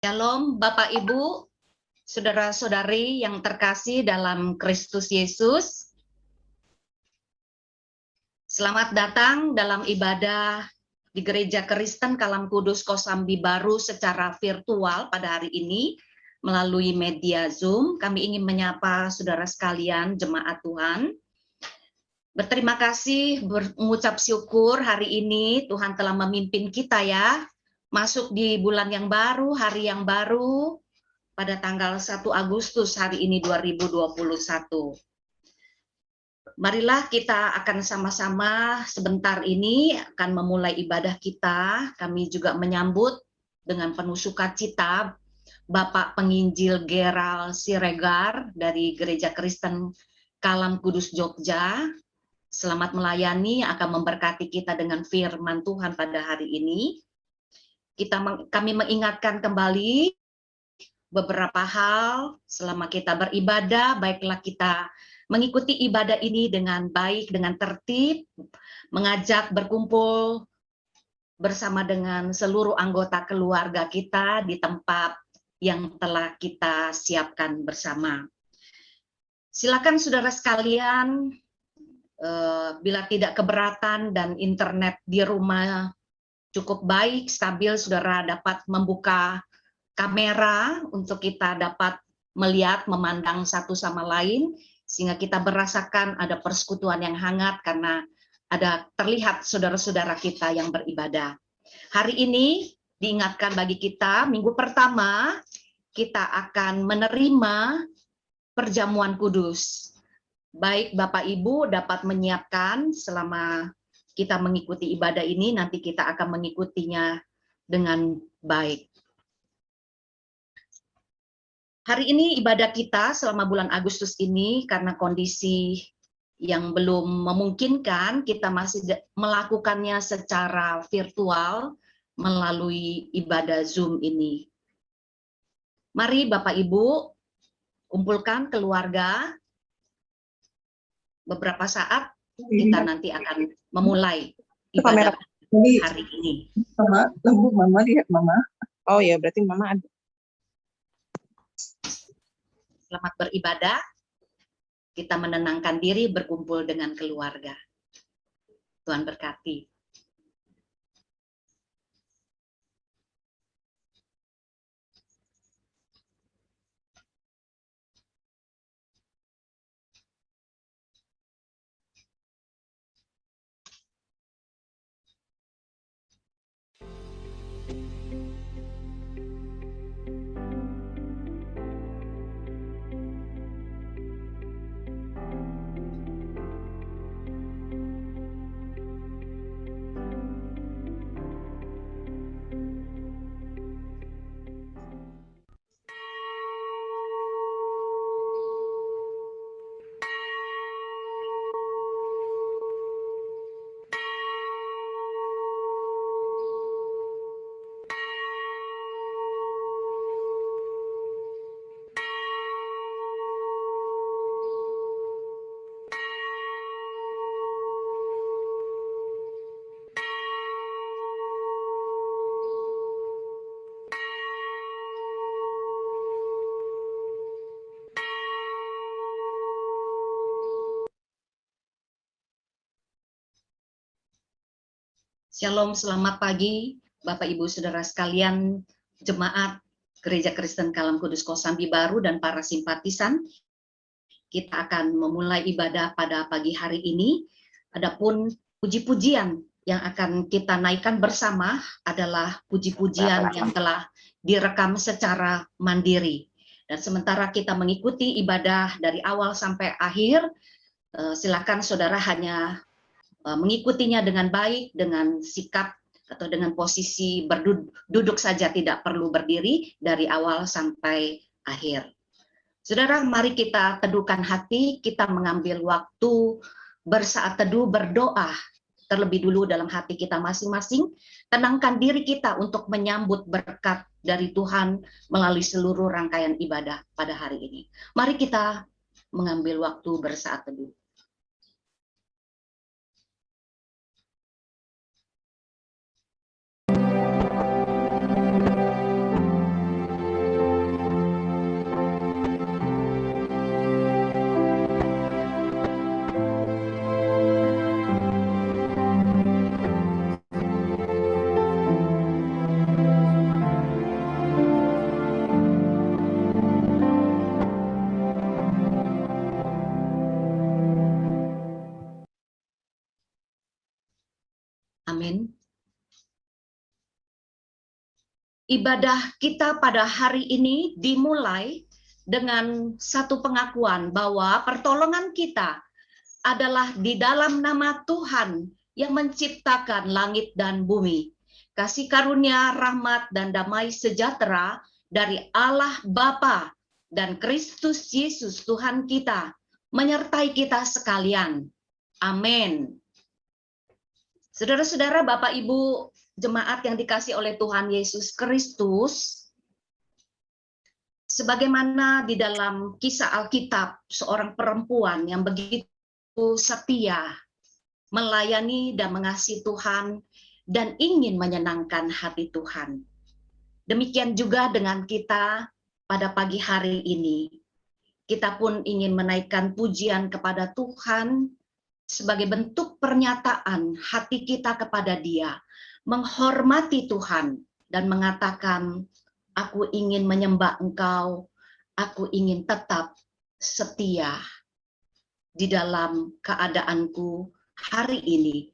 Shalom Bapak Ibu, saudara-saudari yang terkasih dalam Kristus Yesus. Selamat datang dalam ibadah di Gereja Kristen Kalam Kudus Kosambi Baru secara virtual pada hari ini melalui media Zoom. Kami ingin menyapa saudara sekalian jemaat Tuhan. Berterima kasih, mengucap syukur hari ini Tuhan telah memimpin kita ya, masuk di bulan yang baru, hari yang baru, pada tanggal 1 Agustus hari ini 2021. Marilah kita akan sama-sama sebentar ini akan memulai ibadah kita. Kami juga menyambut dengan penuh sukacita Bapak Penginjil Gerald Siregar dari Gereja Kristen Kalam Kudus Jogja. Selamat melayani, akan memberkati kita dengan firman Tuhan pada hari ini. Kami mengingatkan kembali beberapa hal selama kita beribadah, baiklah kita mengikuti ibadah ini dengan baik, dengan tertib, mengajak berkumpul bersama dengan seluruh anggota keluarga kita di tempat yang telah kita siapkan bersama. Silakan saudara sekalian, bila tidak keberatan dan internet di rumah cukup baik, stabil, saudara dapat membuka kamera untuk kita dapat melihat, memandang satu sama lain, sehingga kita merasakan ada persekutuan yang hangat karena ada terlihat saudara-saudara kita yang beribadah. Hari ini diingatkan bagi kita, minggu pertama kita akan menerima perjamuan kudus. Baik Bapak Ibu dapat menyiapkan selama kita mengikuti ibadah ini, nanti kita akan mengikutinya dengan baik. Hari ini ibadah kita selama bulan Agustus ini karena kondisi yang belum memungkinkan, kita masih melakukannya secara virtual melalui ibadah Zoom ini. Mari Bapak Ibu kumpulkan keluarga. Beberapa saat kita nanti akan memulai ibadah hari ini. Mama lihat Mama. Oh ya, berarti Mama ada. Selamat beribadah. Kita menenangkan diri berkumpul dengan keluarga. Tuhan berkati. Shalom, selamat pagi Bapak Ibu Saudara sekalian, jemaat Gereja Kristen Kalam Kudus Kosambi Baru dan para simpatisan. Kita akan memulai ibadah pada pagi hari ini. Adapun puji-pujian yang akan kita naikkan bersama adalah puji-pujian yang telah direkam secara mandiri. Dan sementara kita mengikuti ibadah dari awal sampai akhir, silakan saudara hanya mengikutinya dengan baik, dengan sikap atau dengan posisi berduduk saja, tidak perlu berdiri dari awal sampai akhir. Saudara, mari kita teduhkan hati, kita mengambil waktu bersaat teduh, berdoa terlebih dulu dalam hati kita masing-masing, tenangkan diri kita untuk menyambut berkat dari Tuhan melalui seluruh rangkaian ibadah pada hari ini. Mari kita mengambil waktu bersaat teduh. Amin. Ibadah kita pada hari ini dimulai dengan satu pengakuan bahwa pertolongan kita adalah di dalam nama Tuhan yang menciptakan langit dan bumi. Kasih karunia, rahmat, dan damai sejahtera dari Allah Bapa dan Kristus Yesus Tuhan kita menyertai kita sekalian. Amin. Saudara-saudara, Bapak Ibu jemaat yang dikasih oleh Tuhan Yesus Kristus, sebagaimana di dalam kisah Alkitab, seorang perempuan yang begitu setia, melayani dan mengasihi Tuhan, dan ingin menyenangkan hati Tuhan. Demikian juga dengan kita pada pagi hari ini. Kita pun ingin menaikkan pujian kepada Tuhan, sebagai bentuk pernyataan hati kita kepada Dia, menghormati Tuhan dan mengatakan, aku ingin menyembah Engkau, aku ingin tetap setia di dalam keadaanku hari ini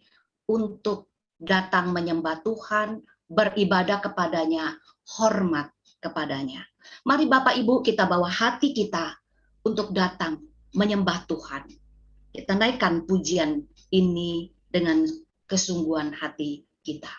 untuk datang menyembah Tuhan, beribadah kepadanya, hormat kepadanya. Mari Bapak Ibu kita bawa hati kita untuk datang menyembah Tuhan. Kita naikkan pujian ini dengan kesungguhan hati kita.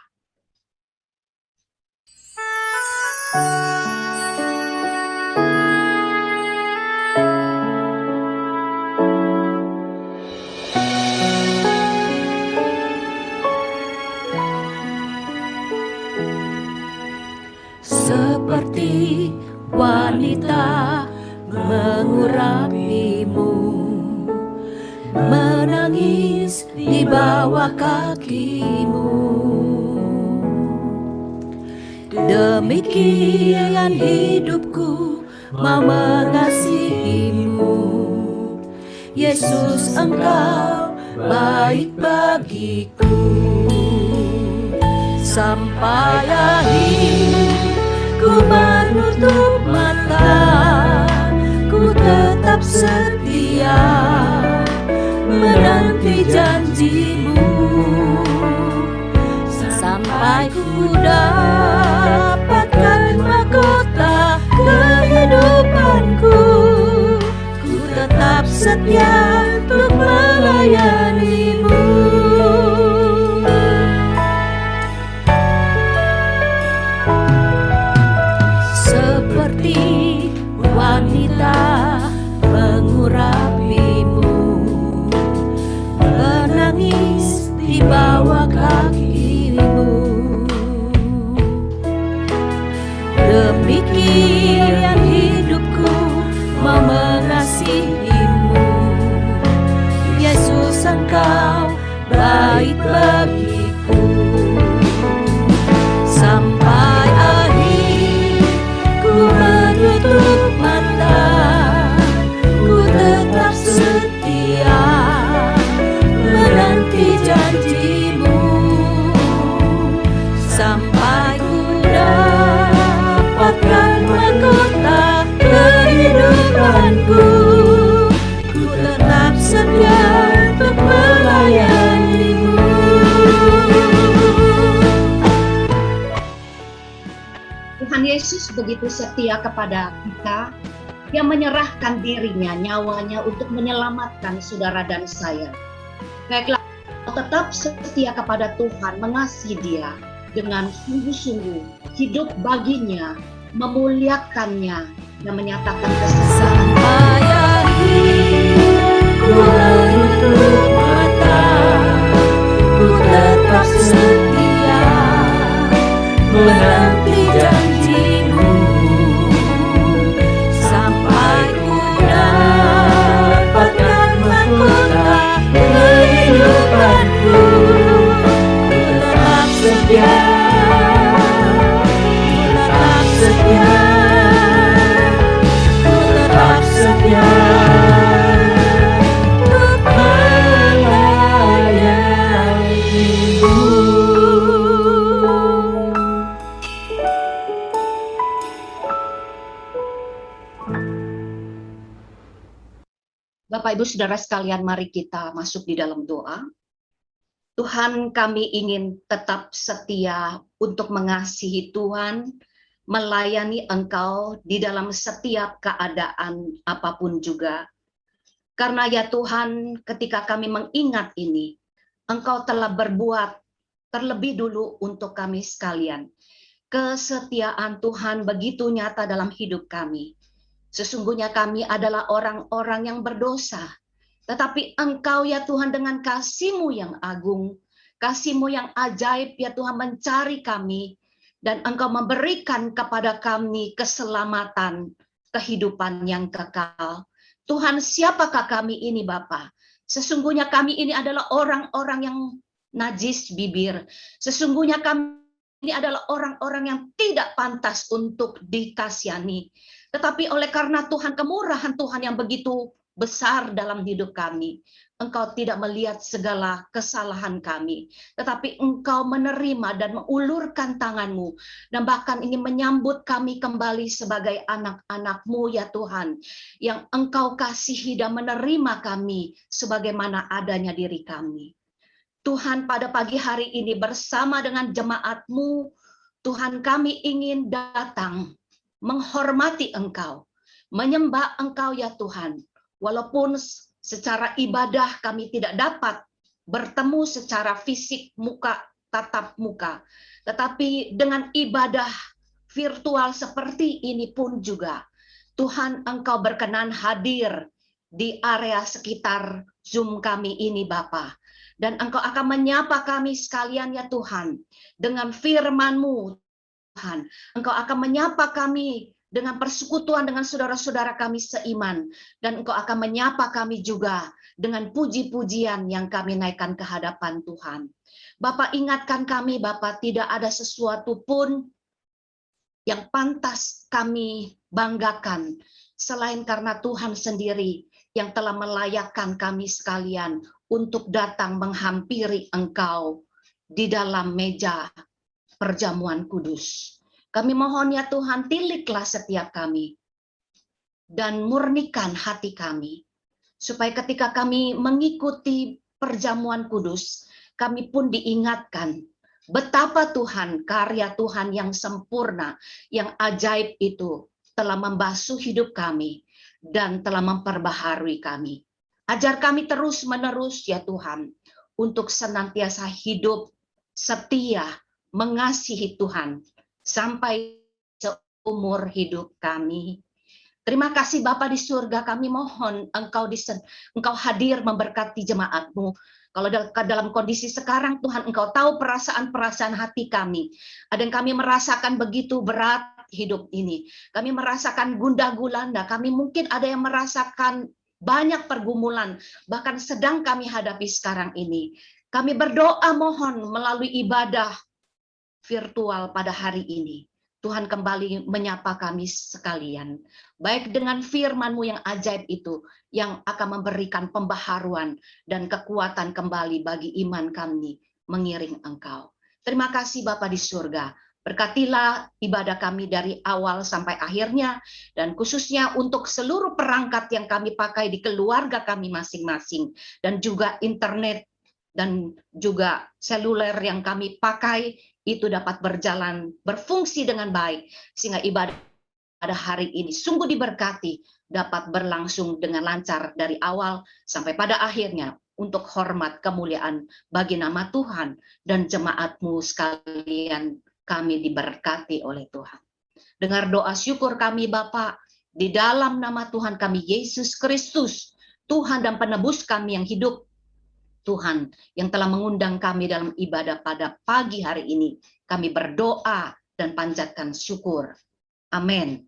Seperti wanita mengurapimu, menangis di bawah kakimu. Demikian hidupku mau mengasihimu, Yesus Engkau baik bagiku. Sampai akhir ku menutup mata, ku tetap setia menanti janjimu, sampai ku dapatkan mahkota kehidupanku. Ku tetap setia untuk melayanimu. Seperti wanita mengurapimu, menangis di bawah kakimu. Demikian hidupku mau mengasihimu, Yesus Engkau Yesus begitu setia kepada kita, yang menyerahkan dirinya, nyawanya untuk menyelamatkan saudara dan saya. Baiklah, tetap setia kepada Tuhan, mengasihi Dia dengan sungguh-sungguh, hidup baginya, memuliakannya, dan menyatakan kesesakan. Sampai akhir menutup mata, ku tetap setia menanti janjimu, sampai ku dapatkan mahkota kehidupanku. Ku tetap setia, ku tetap setia, ku tetap setia untuk melayanimu. Bapak, Ibu, Saudara sekalian, mari kita masuk di dalam doa. Tuhan, kami ingin tetap setia untuk mengasihi Tuhan, melayani Engkau di dalam setiap keadaan apapun juga. Karena ya Tuhan, ketika kami mengingat ini, Engkau telah berbuat terlebih dulu untuk kami sekalian. Kesetiaan Tuhan begitu nyata dalam hidup kami. Sesungguhnya kami adalah orang-orang yang berdosa. Tetapi Engkau ya Tuhan dengan kasih-Mu yang agung, kasih-Mu yang ajaib ya Tuhan mencari kami, dan Engkau memberikan kepada kami keselamatan, kehidupan yang kekal. Tuhan, siapakah kami ini Bapa? Sesungguhnya kami ini adalah orang-orang yang najis bibir. Sesungguhnya kami ini adalah orang-orang yang tidak pantas untuk dikasihani. Tetapi oleh karena Tuhan, kemurahan Tuhan yang begitu besar dalam hidup kami, Engkau tidak melihat segala kesalahan kami, tetapi Engkau menerima dan mengulurkan tangan-Mu, dan bahkan ingin menyambut kami kembali sebagai anak-anak-Mu ya Tuhan, yang Engkau kasihi dan menerima kami sebagaimana adanya diri kami. Tuhan, pada pagi hari ini bersama dengan jemaat-Mu, Tuhan, kami ingin datang menghormati Engkau, menyembah Engkau ya Tuhan. Walaupun secara ibadah kami tidak dapat bertemu secara fisik muka tatap muka, tetapi dengan ibadah virtual seperti ini pun juga, Tuhan Engkau berkenan hadir di area sekitar Zoom kami ini Bapa. Dan Engkau akan menyapa kami sekalian ya Tuhan, dengan firman-Mu Tuhan. Engkau akan menyapa kami dengan persekutuan dengan saudara-saudara kami seiman. Dan Engkau akan menyapa kami juga dengan puji-pujian yang kami naikkan ke hadapan Tuhan. Bapak, ingatkan kami Bapak, tidak ada sesuatu pun yang pantas kami banggakan selain karena Tuhan sendiri yang telah melayakkan kami sekalian untuk datang menghampiri Engkau di dalam meja perjamuan kudus. Kami mohon ya Tuhan, tiliklah setiap kami dan murnikan hati kami, supaya ketika kami mengikuti perjamuan kudus, kami pun diingatkan betapa Tuhan, karya Tuhan yang sempurna, yang ajaib itu telah membasuh hidup kami dan telah memperbaharui kami. Ajar kami terus-menerus ya Tuhan, untuk senantiasa hidup setia, mengasihi Tuhan, sampai seumur hidup kami. Terima kasih Bapa di surga, kami mohon Engkau hadir memberkati jemaat-Mu. Kalau dalam kondisi sekarang Tuhan, Engkau tahu perasaan-perasaan hati kami. Ada yang kami merasakan begitu berat hidup ini. Kami merasakan gundah gulana, kami mungkin ada yang merasakan banyak pergumulan, bahkan sedang kami hadapi sekarang ini. Kami berdoa mohon melalui ibadah virtual pada hari ini, Tuhan kembali menyapa kami sekalian, baik dengan firman-Mu yang ajaib itu, yang akan memberikan pembaharuan dan kekuatan kembali bagi iman kami mengiring Engkau. Terima kasih Bapa di surga, berkatilah ibadah kami dari awal sampai akhirnya, dan khususnya untuk seluruh perangkat yang kami pakai di keluarga kami masing-masing, dan juga internet, dan juga seluler yang kami pakai itu dapat berjalan, berfungsi dengan baik, sehingga ibadah pada hari ini sungguh diberkati, dapat berlangsung dengan lancar dari awal sampai pada akhirnya, untuk hormat kemuliaan bagi nama Tuhan dan jemaat-Mu sekalian. Kami diberkati oleh Tuhan. Dengar doa syukur kami Bapa, di dalam nama Tuhan kami Yesus Kristus, Tuhan dan penebus kami yang hidup, Tuhan yang telah mengundang kami dalam ibadah pada pagi hari ini. Kami berdoa dan panjatkan syukur. Amin.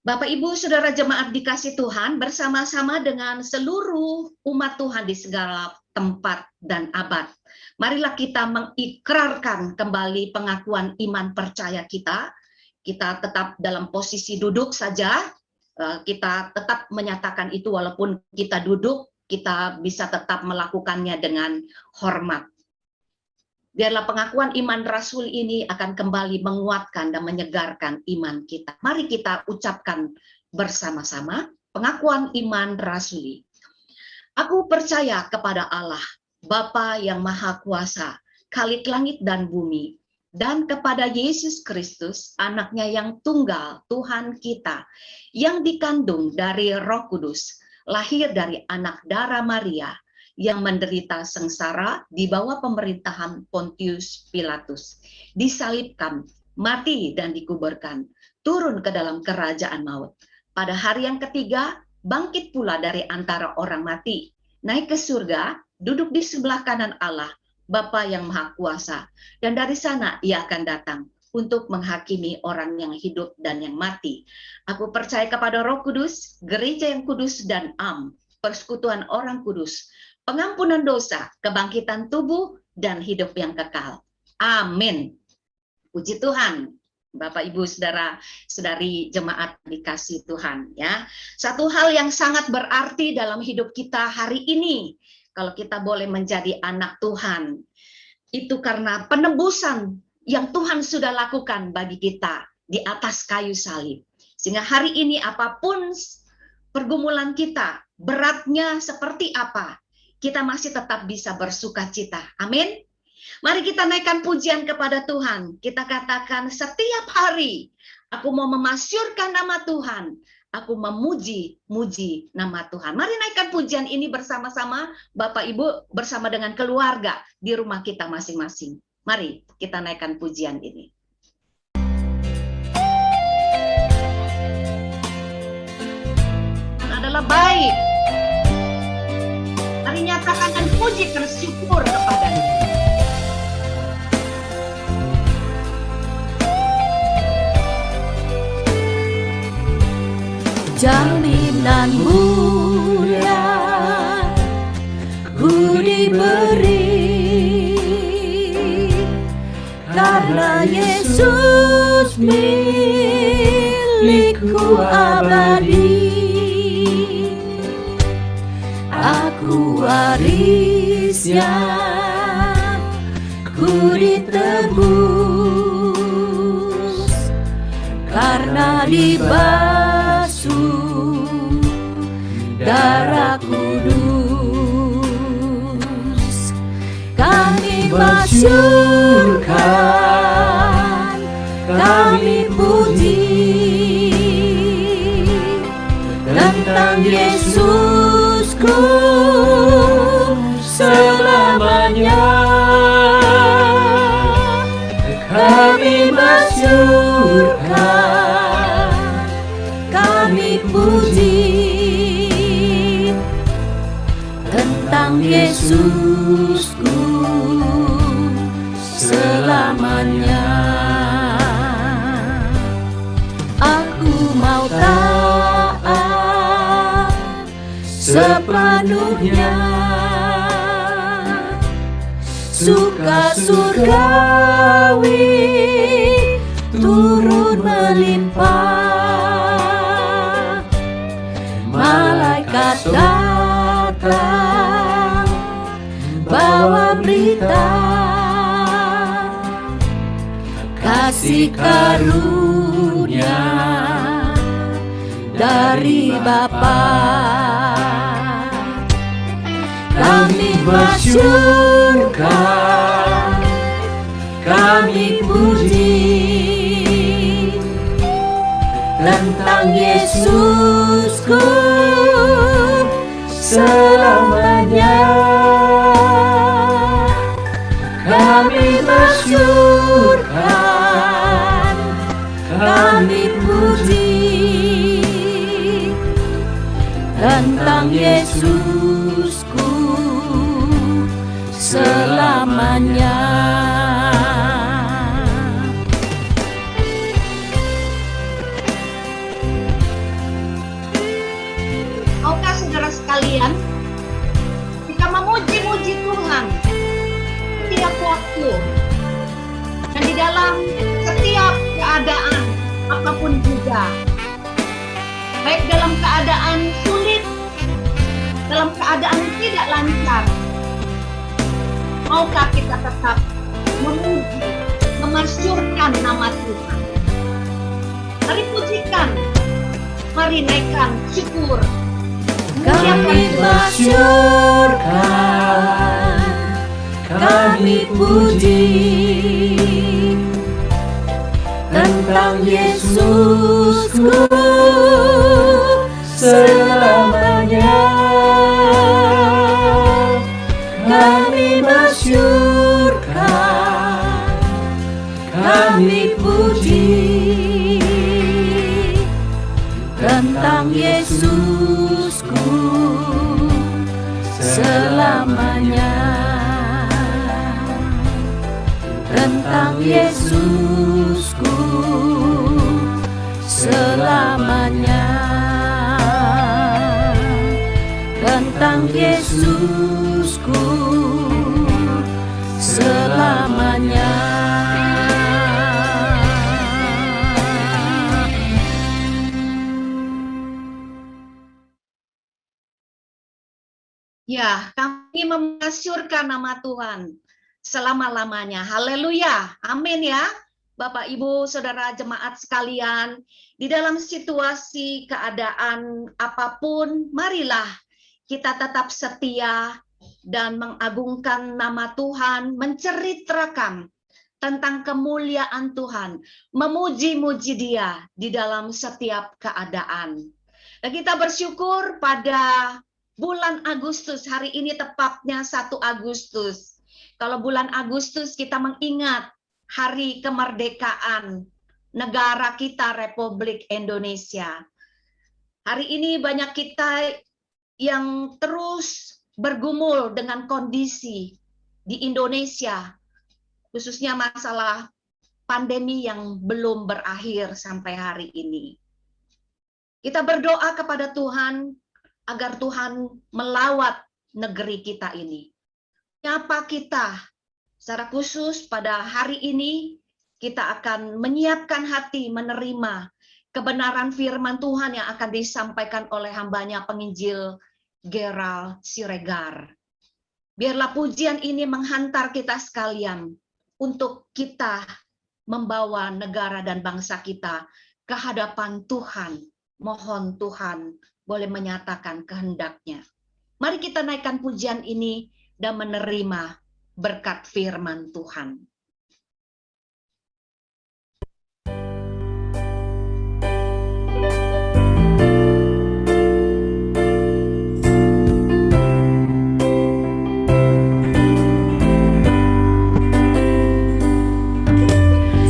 Bapak, Ibu, Saudara jemaat dikasih Tuhan, bersama-sama dengan seluruh umat Tuhan di segala tempat dan abad, marilah kita mengikrarkan kembali pengakuan iman percaya kita. Kita tetap dalam posisi duduk saja, kita tetap menyatakan itu walaupun kita duduk, kita bisa tetap melakukannya dengan hormat. Biarlah pengakuan iman Rasul ini akan kembali menguatkan dan menyegarkan iman kita. Mari kita ucapkan bersama-sama pengakuan iman Rasuli. Aku percaya kepada Allah, Bapa yang Maha Kuasa, Khalik langit dan bumi, dan kepada Yesus Kristus, anaknya yang tunggal, Tuhan kita, yang dikandung dari Roh Kudus, lahir dari anak darah Maria, yang menderita sengsara di bawah pemerintahan Pontius Pilatus, disalibkan, mati dan dikuburkan, turun ke dalam kerajaan maut. Pada hari yang ketiga, bangkit pula dari antara orang mati, naik ke surga, duduk di sebelah kanan Allah, Bapa yang Maha Kuasa, dan dari sana Ia akan datang untuk menghakimi orang yang hidup dan yang mati. Aku percaya kepada Roh Kudus, gereja yang kudus dan am, persekutuan orang kudus, pengampunan dosa, kebangkitan tubuh, dan hidup yang kekal. Amin. Puji Tuhan. Bapak, Ibu, Saudara-saudari jemaat dikasih Tuhan, ya. Satu hal yang sangat berarti dalam hidup kita hari ini, kalau kita boleh menjadi anak Tuhan, itu karena penebusan yang Tuhan sudah lakukan bagi kita di atas kayu salib. Sehingga hari ini apapun pergumulan kita, beratnya seperti apa, kita masih tetap bisa bersukacita. Amin. Mari kita naikkan pujian kepada Tuhan. Kita katakan setiap hari, aku mau memasyurkan nama Tuhan. Aku memuji nama Tuhan. Mari naikkan pujian ini bersama-sama, Bapak Ibu, bersama dengan keluarga di rumah kita masing-masing. Mari kita naikkan pujian ini. Adalah baik. Mari nyatakan dan puji bersyukur kepada-Nya. Jaminan mulia ku diberi, karena Yesus milikku abadi. Aku warisnya, ku ditebus, karena dibasuh darah kudus. Kami masyurkan, kami puji tentang Yesusku selamanya. Kami masyurkan, kami puji tentang Yesusku selamanya. Aku mau taat sepenuhnya, suka surgawi turun melimpah, malaikat datang bawa berita, kasih karunia dari Bapa. Kami masyurkan, kami puji, tentang Yesusku selamanya. Kami masyurkan, kami puji, tentang Yesusku selamanya. Maukah saudara sekalian, kita memuji-muji Tuhan setiap waktu dan di dalam setiap keadaan apapun juga, baik dalam keadaan sulit, dalam keadaan tidak lancar, maukah kita tetap memuji, memasyurkan nama Tuhan? Mari pujikan, mari naikkan syukur. Kami masyurkan, kami puji, tentang Yesusku selamanya. Kami masyurkan, kami puji, tentang Yesusku selamanya. Tentang Yesusku selamanya. Tentang Yesusku selamanya. Ya, kami memasyurkan nama Tuhan selama-lamanya. Haleluya. Amin ya. Bapak, Ibu, Saudara jemaat sekalian, di dalam situasi keadaan apapun, marilah kita tetap setia dan mengagungkan nama Tuhan, menceritakan tentang kemuliaan Tuhan, memuji-muji Dia di dalam setiap keadaan. Dan kita bersyukur pada bulan Agustus, hari ini tepatnya 1 Agustus. Kalau bulan Agustus kita mengingat hari kemerdekaan negara kita, Republik Indonesia. Hari ini banyak kita yang terus bergumul dengan kondisi di Indonesia, khususnya masalah pandemi yang belum berakhir sampai hari ini. Kita berdoa kepada Tuhan agar Tuhan melawat negeri kita ini. Menyapa kita secara khusus pada hari ini, kita akan menyiapkan hati menerima kebenaran firman Tuhan yang akan disampaikan oleh hambanya penginjil Gerald Siregar. Biarlah pujian ini menghantar kita sekalian untuk kita membawa negara dan bangsa kita ke hadapan Tuhan. Mohon Tuhan boleh menyatakan kehendaknya. Mari kita naikkan pujian ini dan menerima berkat firman Tuhan.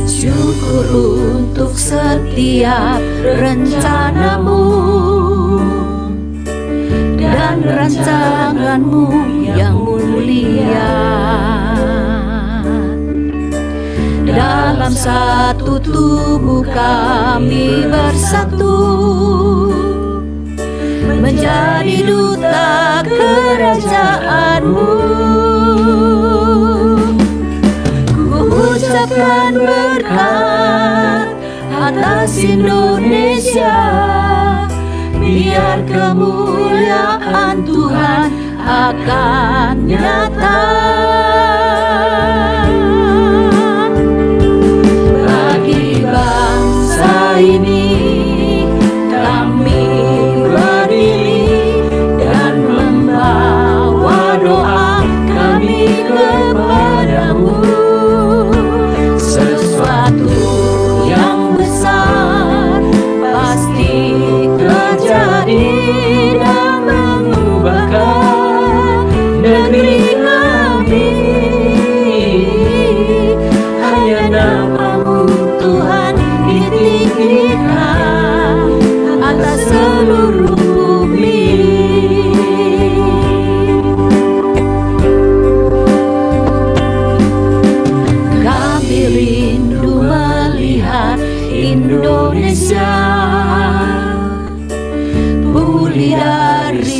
Syukur untuk setiap rencanamu dan rancanganmu yang mulia. Dalam satu tubuh kami bersatu, menjadi duta kerajaanmu. Ku ucapkan berkat atas Indonesia, biar kemuliaan Tuhan akan nyata. Bagi bangsa ini kami berdiri dan membawa doa kami kepadamu.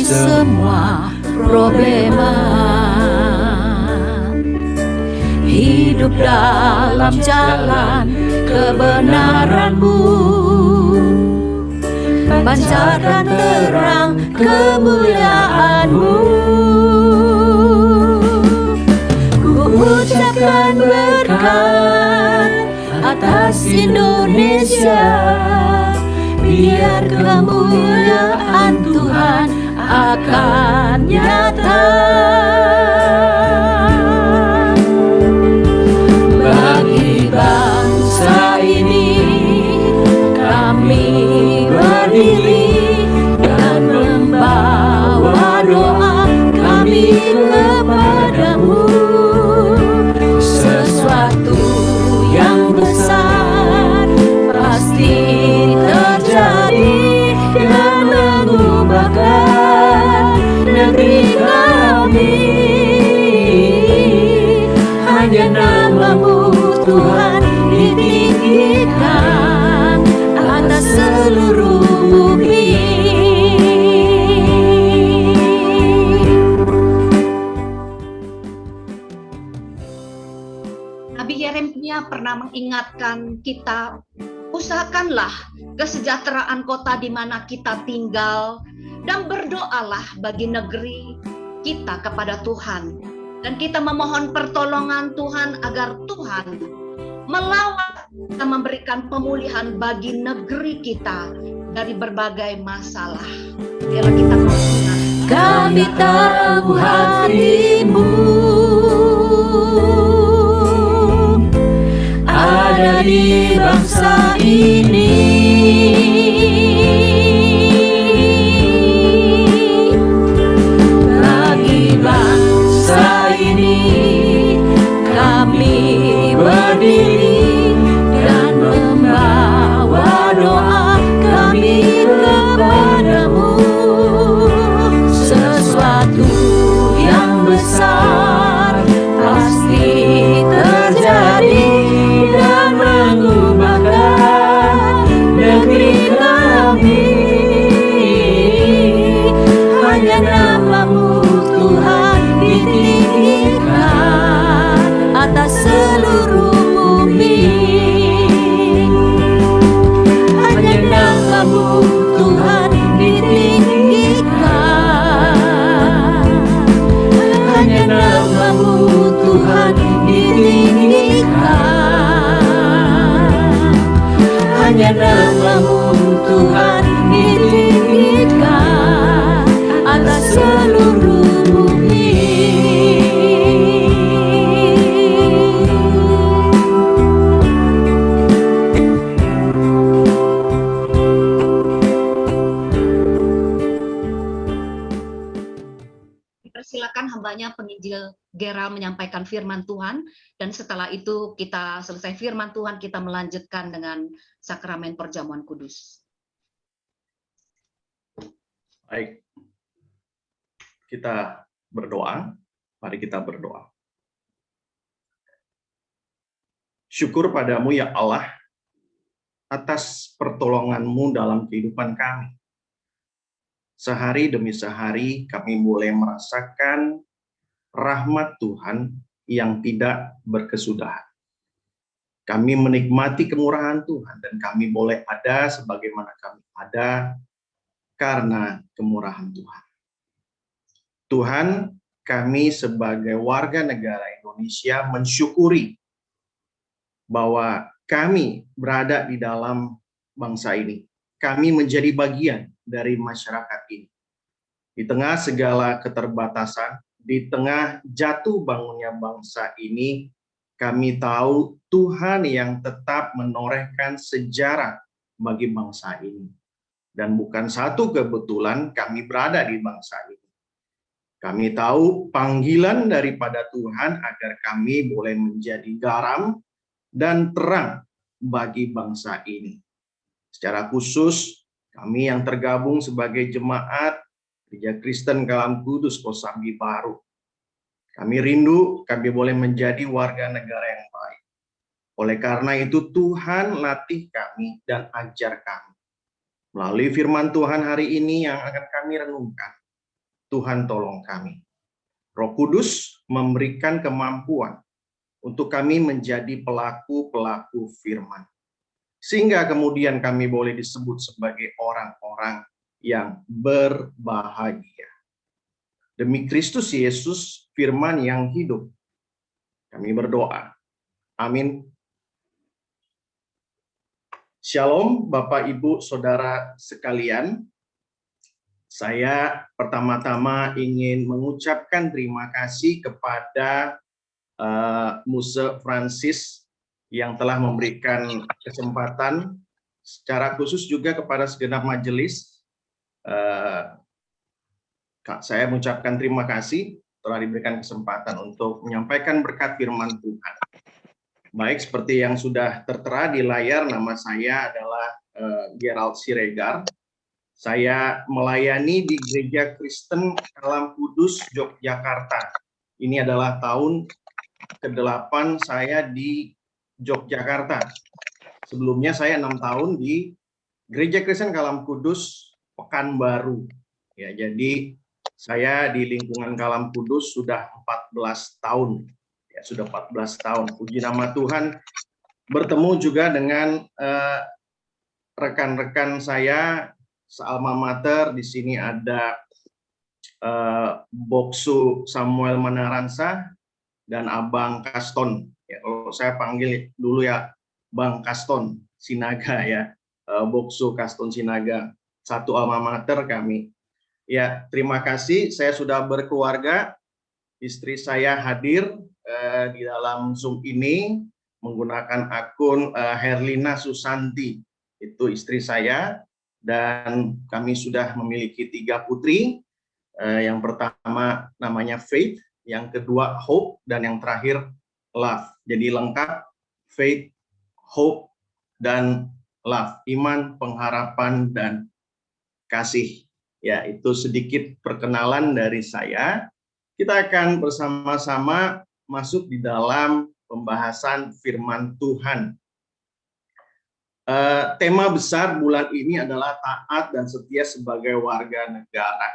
semua problema. Hidup dalam jalan kebenaran-Mu, pancarkan terang kemuliaan-Mu. Ku ucapkan berkat atas Indonesia, biar kemuliaan Tuhan akan nyata. Bagi bangsa ini kami berdiri dan membawa doa kami kepadamu. Sesuatu yang besar pasti terjadi dan mengubahkan negeri kami. Hanya nama-Mu Tuhan ditinggikan atas seluruh bumi. Nabi Yeremia pernah mengingatkan kita, usahakanlah kesejahteraan kota di mana kita tinggal dan berdoalah bagi negeri kita kepada Tuhan. Dan kita memohon pertolongan Tuhan agar Tuhan melawat dan memberikan pemulihan bagi negeri kita dari berbagai masalah. Biarlah kita berdoa. Kami tahu hati-Mu ada di bangsa ini. Bagi bangsa ini kami berdiri dan membawa doa kami kepadamu. Sesuatu yang besar pasti terjadi dan mengubahkan negeri kami. Hanya nama-Mu Tuhan ditinggikan atas seluruh bumi. Hanya nama-Mu Tuhan ditinggikan. Hanya nama-Mu Tuhan ditinggikan. Hanya nama-Mu Tuhan ditinggikan atas seluruh bumi. Persilakan hambanya penginjil Gerald menyampaikan firman Tuhan, dan setelah itu kita selesai firman Tuhan, kita melanjutkan dengan sakramen perjamuan kudus. Baik, kita berdoa. Mari kita berdoa. Syukur padamu ya Allah atas pertolongan-Mu dalam kehidupan kami. Sehari demi sehari kami boleh merasakan rahmat Tuhan yang tidak berkesudahan. Kami menikmati kemurahan Tuhan dan kami boleh ada sebagaimana kami ada karena kemurahan Tuhan. Tuhan, kami sebagai warga negara Indonesia mensyukuri bahwa kami berada di dalam bangsa ini. Kami menjadi bagian dari masyarakat ini. Di tengah segala keterbatasan, di tengah jatuh bangunnya bangsa ini, kami tahu Tuhan yang tetap menorehkan sejarah bagi bangsa ini. Dan bukan satu kebetulan kami berada di bangsa ini. Kami tahu panggilan daripada Tuhan agar kami boleh menjadi garam dan terang bagi bangsa ini. Secara khusus, kami yang tergabung sebagai jemaat Gereja Kristen Kalam Kudus Kosambi Baru. Kami rindu kami boleh menjadi warga negara yang baik. Oleh karena itu Tuhan latih kami dan ajar kami. Melalui firman Tuhan hari ini yang akan kami renungkan. Tuhan tolong kami. Roh Kudus memberikan kemampuan untuk kami menjadi pelaku-pelaku firman. Sehingga kemudian kami boleh disebut sebagai orang-orang yang berbahagia. Demi Kristus Yesus, firman yang hidup, kami berdoa. Amin. Shalom Bapak Ibu Saudara sekalian. Saya pertama-tama ingin mengucapkan terima kasih kepada Muse Francis yang telah memberikan kesempatan, secara khusus juga kepada segenap majelis. Saya mengucapkan terima kasih telah diberikan kesempatan untuk menyampaikan berkat firman Tuhan. Baik, seperti yang sudah tertera di layar, nama saya adalah Gerald Siregar. Saya melayani di Gereja Kristen Kalam Kudus, Yogyakarta. Ini adalah tahun ke-8 saya di Yogyakarta. Sebelumnya saya 6 tahun di Gereja Kristen Kalam Kudus, Pekanbaru. Ya, jadi saya di lingkungan Kalam Kudus sudah 14 tahun. Ya, sudah 14 tahun. Puji nama Tuhan, bertemu juga dengan rekan-rekan saya sealma mater. Di sini ada Boksu Samuel Manaransa dan Abang Kaston. Ya, kalau saya panggil dulu ya Bang Kaston Sinaga ya, Boksu Kaston Sinaga, satu alma mater kami. Ya, terima kasih. Saya sudah berkeluarga. Istri saya hadir di dalam Zoom ini menggunakan akun Herlina Susanti, itu istri saya, dan kami sudah memiliki 3 putri. Yang pertama namanya Faith, yang kedua Hope, dan yang terakhir Love. Jadi lengkap, Faith, Hope, dan Love, iman, pengharapan, dan kasih. Ya, itu sedikit perkenalan dari saya. Kita akan bersama-sama masuk di dalam pembahasan firman Tuhan. Tema besar bulan ini adalah taat dan setia sebagai warga negara.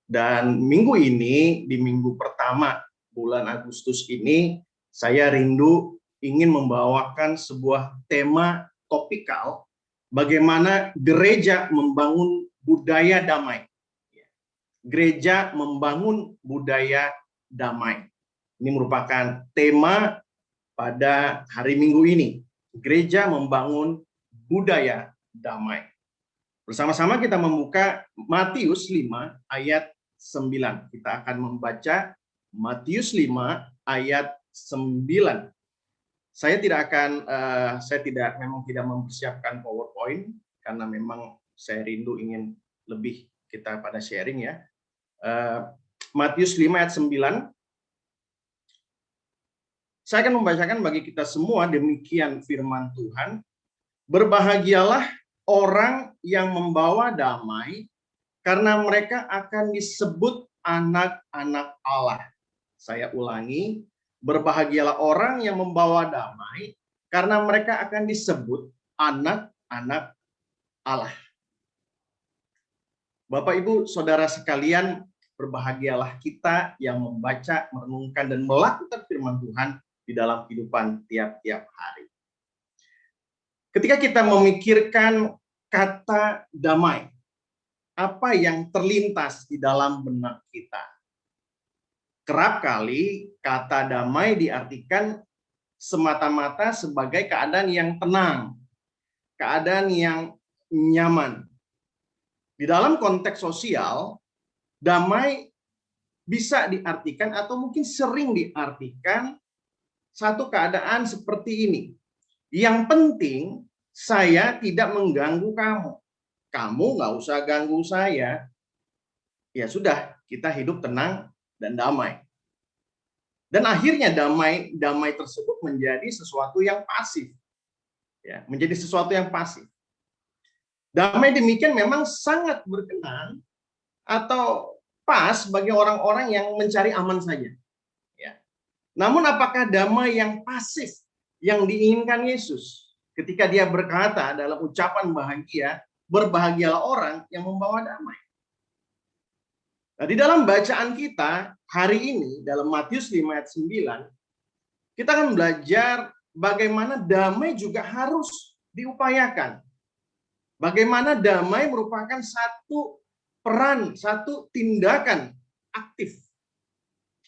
Dan minggu ini, di minggu pertama bulan Agustus ini, saya rindu ingin membawakan sebuah tema topikal, bagaimana gereja membangun budaya damai. Gereja membangun budaya damai. Ini merupakan tema pada hari Minggu ini. Gereja membangun budaya damai. Bersama-sama kita membuka Matius 5 ayat 9. Kita akan membaca Matius 5 ayat 9. Saya memang tidak mempersiapkan PowerPoint karena memang saya rindu ingin lebih kita pada sharing ya. Matius 5 ayat 9. Saya akan membacakan bagi kita semua, demikian firman Tuhan. Berbahagialah orang yang membawa damai, karena mereka akan disebut anak-anak Allah. Saya ulangi, berbahagialah orang yang membawa damai, karena mereka akan disebut anak-anak Allah. Bapak, Ibu, Saudara sekalian, berbahagialah kita yang membaca, merenungkan, dan melakukan firman Tuhan di dalam kehidupan tiap-tiap hari. Ketika kita memikirkan kata damai, apa yang terlintas di dalam benak kita? Kerap kali kata damai diartikan semata-mata sebagai keadaan yang tenang, keadaan yang nyaman. Di dalam konteks sosial, damai bisa diartikan atau mungkin sering diartikan satu keadaan seperti ini. Yang penting saya tidak mengganggu kamu. Kamu nggak usah ganggu saya. Ya sudah, kita hidup tenang dan damai. Dan akhirnya damai tersebut menjadi sesuatu yang pasif. Ya, menjadi sesuatu yang pasif. Damai demikian memang sangat berkenan atau pas bagi orang-orang yang mencari aman saja. Ya. Namun apakah damai yang pasif yang diinginkan Yesus ketika dia berkata dalam ucapan bahagia, berbahagialah orang yang membawa damai? Nah, di dalam bacaan kita hari ini dalam Matius 5 ayat 9, kita akan belajar bagaimana damai juga harus diupayakan. Bagaimana damai merupakan satu peran, satu tindakan aktif.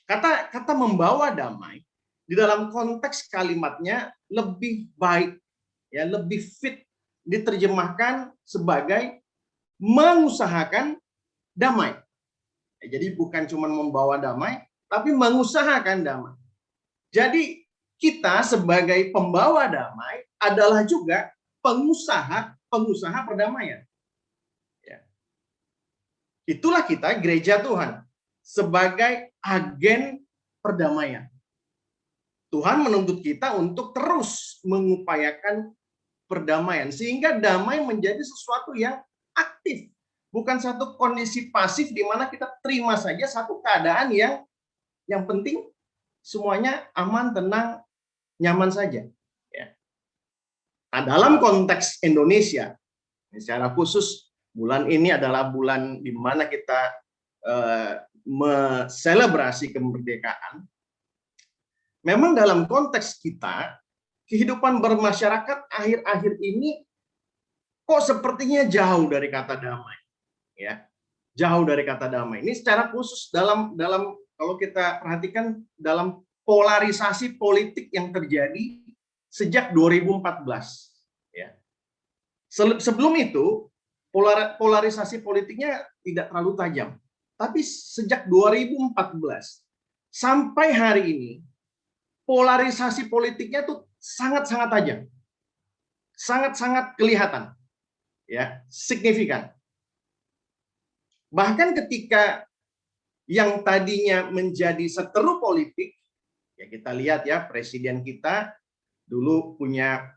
Kata membawa damai di dalam konteks kalimatnya lebih baik, ya, lebih fit diterjemahkan sebagai mengusahakan damai. Jadi bukan cuma membawa damai, tapi mengusahakan damai. Jadi kita sebagai pembawa damai adalah juga pengusaha perdamaian. Ya. Itulah kita gereja Tuhan sebagai agen perdamaian. Tuhan menuntut kita untuk terus mengupayakan perdamaian sehingga damai menjadi sesuatu yang aktif, bukan satu kondisi pasif di mana kita terima saja satu keadaan yang penting semuanya aman, tenang, nyaman saja. Ya. Nah, dalam konteks Indonesia, secara khusus bulan ini adalah bulan di mana kita meselebrasi kemerdekaan. Memang dalam konteks kita, kehidupan bermasyarakat akhir-akhir ini kok sepertinya jauh dari kata damai. Ya, jauh dari kata damai. Ini secara khusus dalam kalau kita perhatikan dalam polarisasi politik yang terjadi sejak 2014. Ya. Sebelum itu polarisasi politiknya tidak terlalu tajam, tapi sejak 2014 sampai hari ini polarisasi politiknya tuh sangat-sangat tajam, sangat-sangat kelihatan, ya, signifikan. Bahkan ketika yang tadinya menjadi seteru politik, ya kita lihat ya, presiden kita dulu punya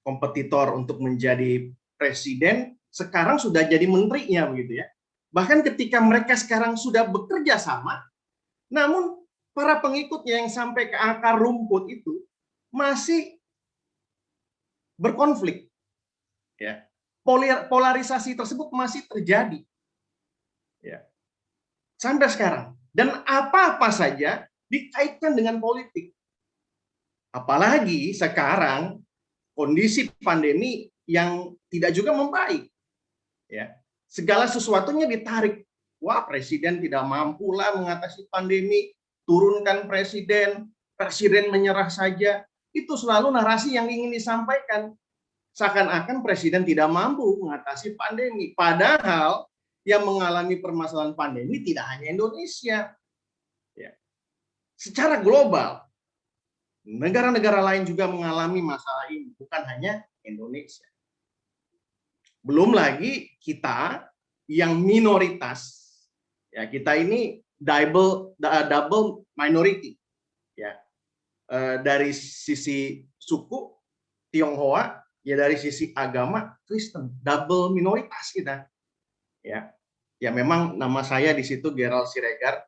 kompetitor untuk menjadi presiden, sekarang sudah jadi menterinya begitu ya. Bahkan ketika mereka sekarang sudah bekerja sama, namun para pengikutnya yang sampai ke akar rumput itu masih berkonflik. Ya. Polarisasi tersebut masih terjadi. Ya. Sampai sekarang. Dan apa-apa saja dikaitkan dengan politik. Apalagi sekarang kondisi pandemi yang tidak juga membaik. Ya. Segala sesuatunya ditarik. Wah, presiden tidak mampu lah mengatasi pandemi, turunkan presiden menyerah saja. Itu selalu narasi yang ingin disampaikan. Seakan-akan presiden tidak mampu mengatasi pandemi. Padahal yang mengalami permasalahan pandemi tidak hanya Indonesia. Ya. Secara global, negara-negara lain juga mengalami masalah ini, bukan hanya Indonesia. Belum lagi kita yang minoritas, ya, kita ini double minority, ya, dari sisi suku Tionghoa, ya dari sisi agama Kristen, double minoritas kita, ya. Ya memang nama saya di situ Gerald Siregar,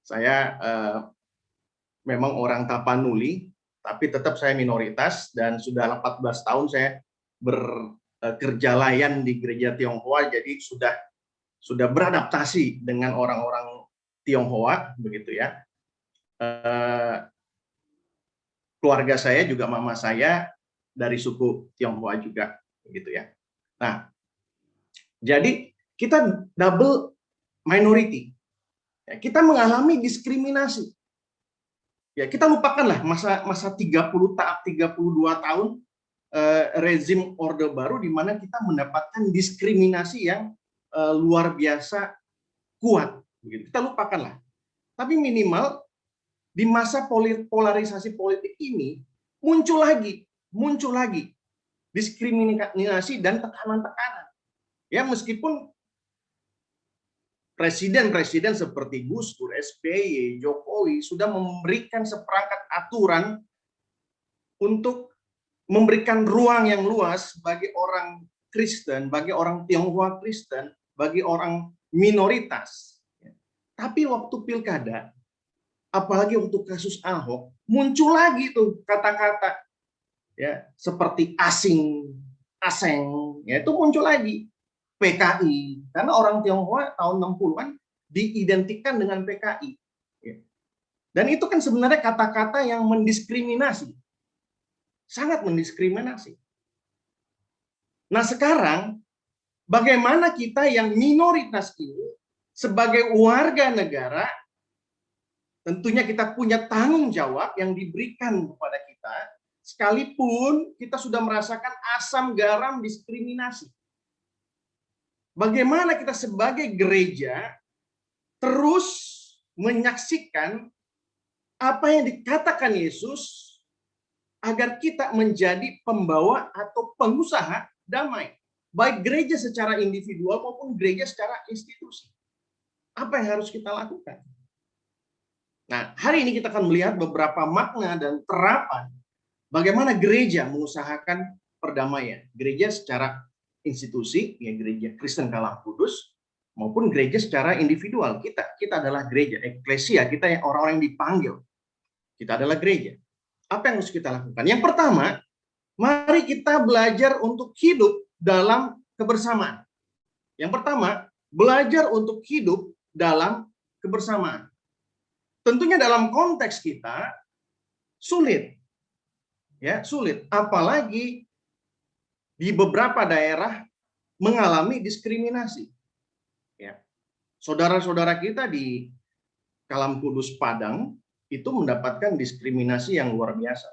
saya memang orang Tapanuli, tapi tetap saya minoritas dan sudah 14 tahun saya bekerja layan di gereja Tionghoa, jadi sudah beradaptasi dengan orang-orang Tionghoa begitu ya. Keluarga saya juga mama saya dari suku Tionghoa juga begitu ya. Nah, jadi kita double minority. Ya, kita mengalami diskriminasi. Ya, kita lupakanlah masa 32 tahun rezim Orde Baru di mana kita mendapatkan diskriminasi yang luar biasa kuat. Begitu. Kita lupakanlah. Tapi minimal di masa polarisasi politik ini muncul lagi diskriminasi dan tekanan-tekanan. Ya, meskipun presiden-presiden seperti Gus Dur, SBY, Jokowi sudah memberikan seperangkat aturan untuk memberikan ruang yang luas bagi orang Kristen, bagi orang Tionghoa Kristen, bagi orang minoritas. Tapi waktu pilkada, apalagi untuk kasus Ahok, muncul lagi tuh kata-kata ya seperti asing, ya itu muncul lagi. PKI, karena orang Tionghoa tahun 60-an diidentikan dengan PKI. Dan itu kan sebenarnya kata-kata yang mendiskriminasi, sangat mendiskriminasi. Nah sekarang, bagaimana kita yang minoritas ini sebagai warga negara, tentunya kita punya tanggung jawab yang diberikan kepada kita, sekalipun kita sudah merasakan asam garam diskriminasi. Bagaimana kita sebagai gereja terus menyaksikan apa yang dikatakan Yesus agar kita menjadi pembawa atau pengusaha damai, baik gereja secara individual maupun gereja secara institusi. Apa yang harus kita lakukan? Nah, hari ini kita akan melihat beberapa makna dan terapan bagaimana gereja mengusahakan perdamaian. Gereja secara institusi, ya gereja Kristen Kalam Kudus, maupun gereja secara individual. Kita adalah gereja, eklesia, kita yang orang-orang yang dipanggil. Kita adalah gereja. Apa yang harus kita lakukan? Yang pertama, mari kita belajar untuk hidup dalam kebersamaan. Yang pertama, belajar untuk hidup dalam kebersamaan. Tentunya dalam konteks kita sulit. Ya, sulit. Apalagi di beberapa daerah mengalami diskriminasi. Ya. Saudara-saudara kita di Kalam Kudus Padang itu mendapatkan diskriminasi yang luar biasa.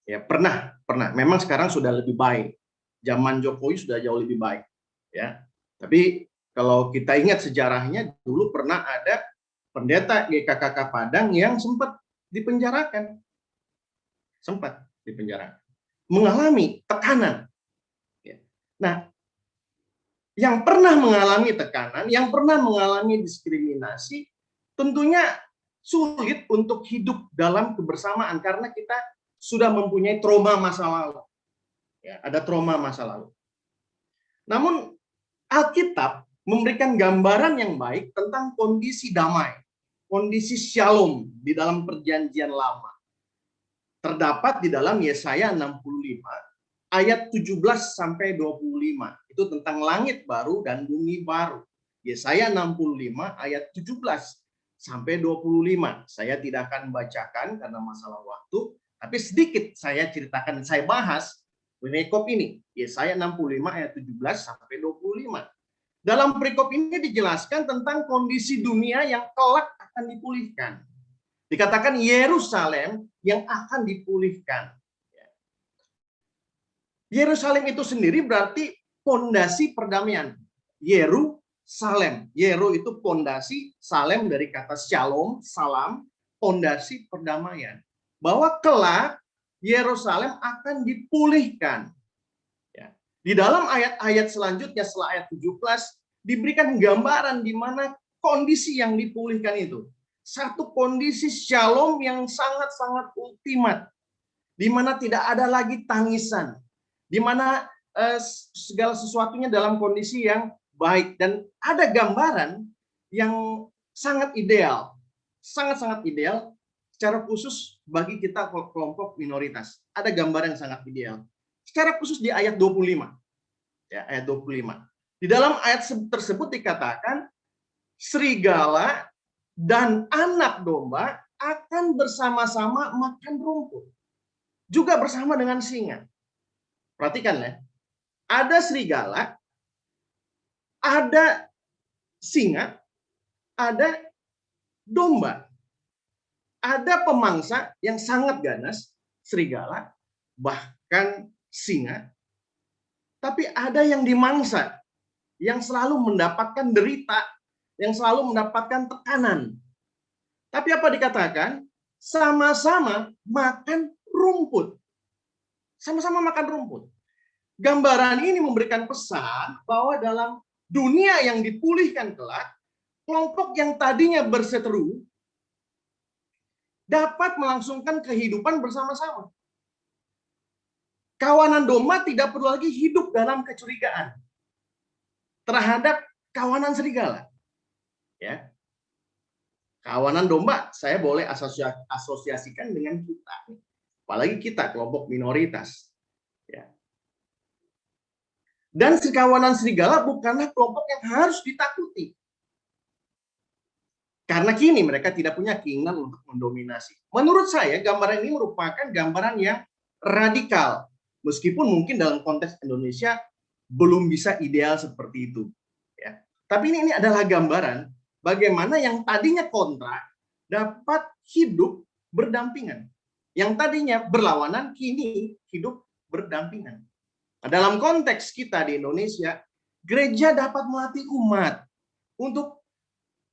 Ya, pernah. Memang sekarang sudah lebih baik. Zaman Jokowi sudah jauh lebih baik. Ya. Tapi kalau kita ingat sejarahnya, dulu pernah ada pendeta GKKK Padang yang sempat dipenjarakan. Mengalami tekanan. Ya. Nah, yang pernah mengalami tekanan, yang pernah mengalami diskriminasi, tentunya sulit untuk hidup dalam kebersamaan karena kita sudah mempunyai trauma masa lalu. Ya, ada trauma masa lalu. Namun Alkitab memberikan gambaran yang baik tentang kondisi damai, kondisi shalom di dalam perjanjian lama. Terdapat di dalam Yesaya 65 ayat 17 sampai 25. Itu tentang langit baru dan bumi baru. Yesaya 65 ayat 17 sampai 25. Saya tidak akan bacakan karena masalah waktu, tapi sedikit saya ceritakan, saya bahas perikop ini. Yesaya 65 ayat 17 sampai 25. Dalam perikop ini dijelaskan tentang kondisi dunia yang kelak akan dipulihkan. Dikatakan Yerusalem yang akan dipulihkan. Yerusalem itu sendiri berarti pondasi perdamaian. Salem. Yeru itu pondasi, Salem dari kata shalom, salam, pondasi perdamaian. Bahwa kelak Yerusalem akan dipulihkan. Ya. Di dalam ayat-ayat selanjutnya setelah ayat 17 diberikan gambaran di mana kondisi yang dipulihkan itu. Satu kondisi shalom yang sangat-sangat ultimat. Di mana tidak ada lagi tangisan. Di mana segala sesuatunya dalam kondisi yang baik, dan ada gambaran yang sangat ideal, sangat-sangat ideal secara khusus bagi kita kelompok minoritas. Ada gambaran yang sangat ideal. Secara khusus di ayat 25. Ya, ayat 25. Di dalam ayat tersebut dikatakan serigala dan anak domba akan bersama-sama makan rumput. Juga bersama dengan singa. Perhatikan ya. Ada serigala, ada singa, ada domba. Ada pemangsa yang sangat ganas, serigala, bahkan singa. Tapi ada yang dimangsa, yang selalu mendapatkan derita, yang selalu mendapatkan tekanan. Tapi apa dikatakan? Sama-sama makan rumput. Sama-sama makan rumput. Gambaran ini memberikan pesan bahwa dalam dunia yang dipulihkan kelak, kelompok yang tadinya berseteru dapat melangsungkan kehidupan bersama-sama. Kawanan domba tidak perlu lagi hidup dalam kecurigaan terhadap kawanan serigala. Ya. Kawanan domba saya boleh asosiasikan dengan kita. Apalagi kita kelompok minoritas. Ya. Dan sekawanan serigala bukanlah kelompok yang harus ditakuti. Karena kini mereka tidak punya keinginan untuk mendominasi. Menurut saya, gambaran ini merupakan gambaran yang radikal. Meskipun mungkin dalam konteks Indonesia belum bisa ideal seperti itu. Ya. Tapi ini adalah gambaran bagaimana yang tadinya kontra dapat hidup berdampingan. Yang tadinya berlawanan kini hidup berdampingan. Nah, dalam konteks kita di Indonesia, gereja dapat melatih umat untuk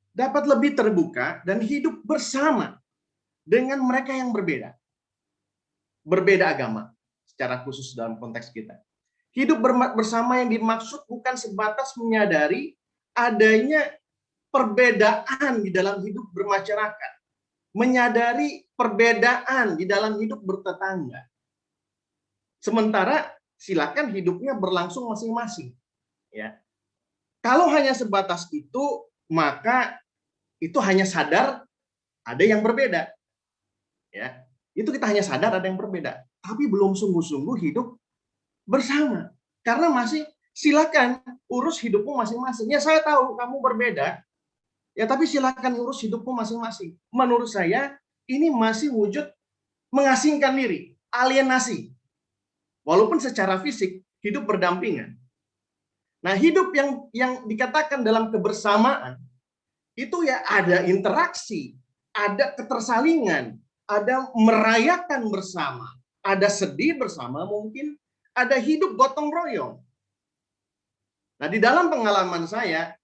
dapat lebih terbuka dan hidup bersama dengan mereka yang berbeda. Berbeda agama, secara khusus dalam konteks kita. Hidup bersama yang dimaksud bukan sebatas menyadari adanya perbedaan di dalam hidup bermasyarakat. Menyadari perbedaan di dalam hidup bertetangga. Sementara silakan hidupnya berlangsung masing-masing. Ya. Kalau hanya sebatas itu, maka itu hanya sadar ada yang berbeda. Ya. Itu kita hanya sadar ada yang berbeda, tapi belum sungguh-sungguh hidup bersama. Karena masih silakan urus hidupmu masing-masing. Ya, saya tahu kamu berbeda. Ya, tapi silakan urus hidupmu masing-masing. Menurut saya ini masih wujud mengasingkan diri, alienasi. Walaupun secara fisik hidup berdampingan. Nah, hidup yang dikatakan dalam kebersamaan itu ya ada interaksi, ada ketersalingan, ada merayakan bersama, ada sedih bersama mungkin, ada hidup gotong royong. Nah, di dalam pengalaman saya,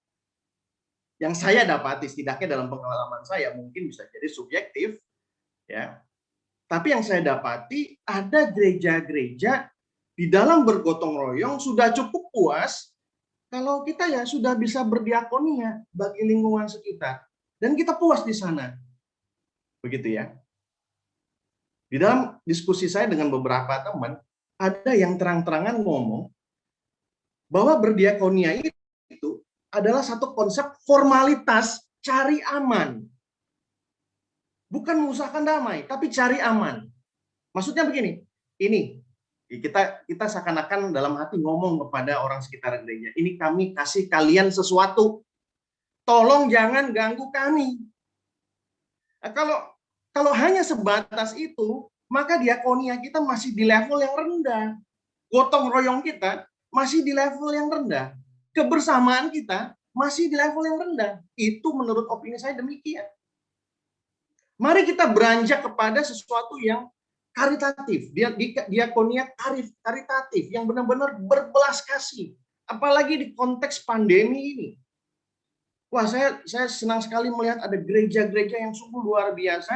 yang saya dapati setidaknya dalam pengalaman saya mungkin bisa jadi subjektif, ya. Tapi yang saya dapati ada gereja-gereja di dalam bergotong royong sudah cukup puas kalau kita ya sudah bisa berdiakonia bagi lingkungan sekitar dan kita puas di sana. Begitu ya. Di dalam diskusi saya dengan beberapa teman, ada yang terang-terangan ngomong bahwa berdiakonia itu adalah satu konsep formalitas cari aman. Bukan mengusahakan damai, tapi cari aman. Maksudnya begini, ini kita seakan-akan dalam hati ngomong kepada orang sekitar gereja, ini kami kasih kalian sesuatu, tolong jangan ganggu kami. Nah, kalau hanya sebatas itu, maka diakonia kita masih di level yang rendah. Gotong royong kita masih di level yang rendah. Kebersamaan kita masih di level yang rendah. Itu menurut opini saya demikian. Mari kita beranjak kepada sesuatu yang karitatif, diakonia karitatif, yang benar-benar berbelas kasih. Apalagi di konteks pandemi ini. Wah, saya senang sekali melihat ada gereja-gereja yang sungguh luar biasa.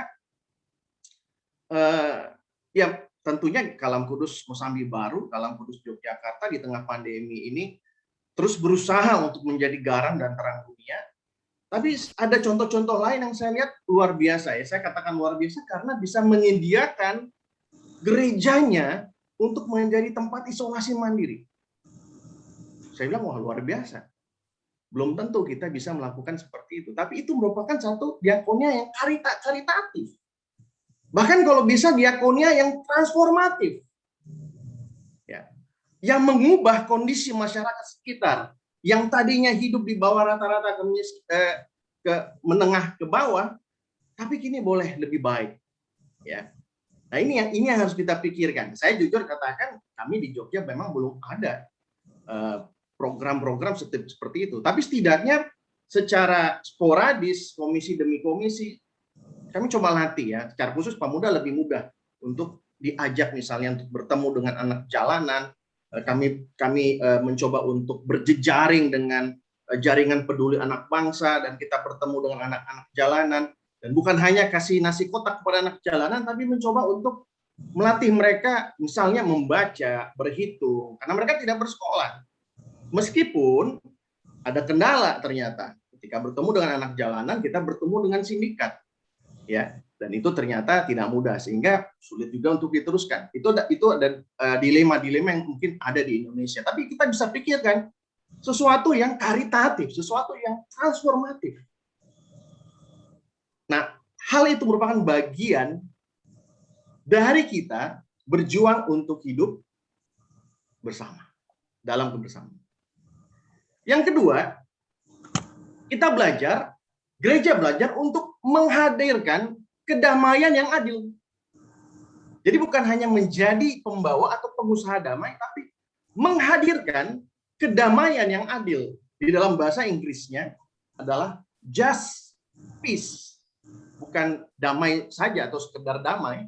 Ya, tentunya Kalam Kudus Kosambi Baru, Kalam Kudus Yogyakarta di tengah pandemi ini terus berusaha untuk menjadi garam dan terang dunia. Tapi ada contoh-contoh lain yang saya lihat luar biasa ya. Saya katakan luar biasa karena bisa menyediakan gerejanya untuk menjadi tempat isolasi mandiri. Saya bilang wah luar biasa. Belum tentu kita bisa melakukan seperti itu. Tapi itu merupakan satu diakonia yang karitatif. Bahkan kalau bisa diakonia yang transformatif. Ya. Yang mengubah kondisi masyarakat sekitar yang tadinya hidup di bawah rata-rata ke menengah ke bawah, tapi kini boleh lebih baik. Ya. Nah, ini yang harus kita pikirkan. Saya jujur katakan kami di Jogja memang belum ada program-program seperti itu. Tapi setidaknya secara sporadis, komisi demi komisi, kami coba latih ya. Secara khusus pemuda lebih mudah untuk diajak misalnya untuk bertemu dengan anak jalanan. Kami mencoba untuk berjejaring dengan jaringan peduli anak bangsa dan kita bertemu dengan anak-anak jalanan. Dan bukan hanya kasih nasi kotak kepada anak jalanan, tapi mencoba untuk melatih mereka misalnya membaca, berhitung, karena mereka tidak bersekolah. Meskipun ada kendala ternyata, ketika bertemu dengan anak jalanan, kita bertemu dengan sindikat. Ya, dan itu ternyata tidak mudah, sehingga sulit juga untuk diteruskan. Itu ada dilema-dilema yang mungkin ada di Indonesia. Tapi kita bisa pikirkan sesuatu yang karitatif, sesuatu yang transformatif. Nah, hal itu merupakan bagian dari kita berjuang untuk hidup bersama. dalam kebersamaan. Yang kedua, gereja belajar untuk menghadirkan kedamaian yang adil. Jadi bukan hanya menjadi pembawa atau pengusaha damai, tapi menghadirkan kedamaian yang adil. Di dalam bahasa Inggrisnya adalah just peace. Bukan damai saja atau sekedar damai,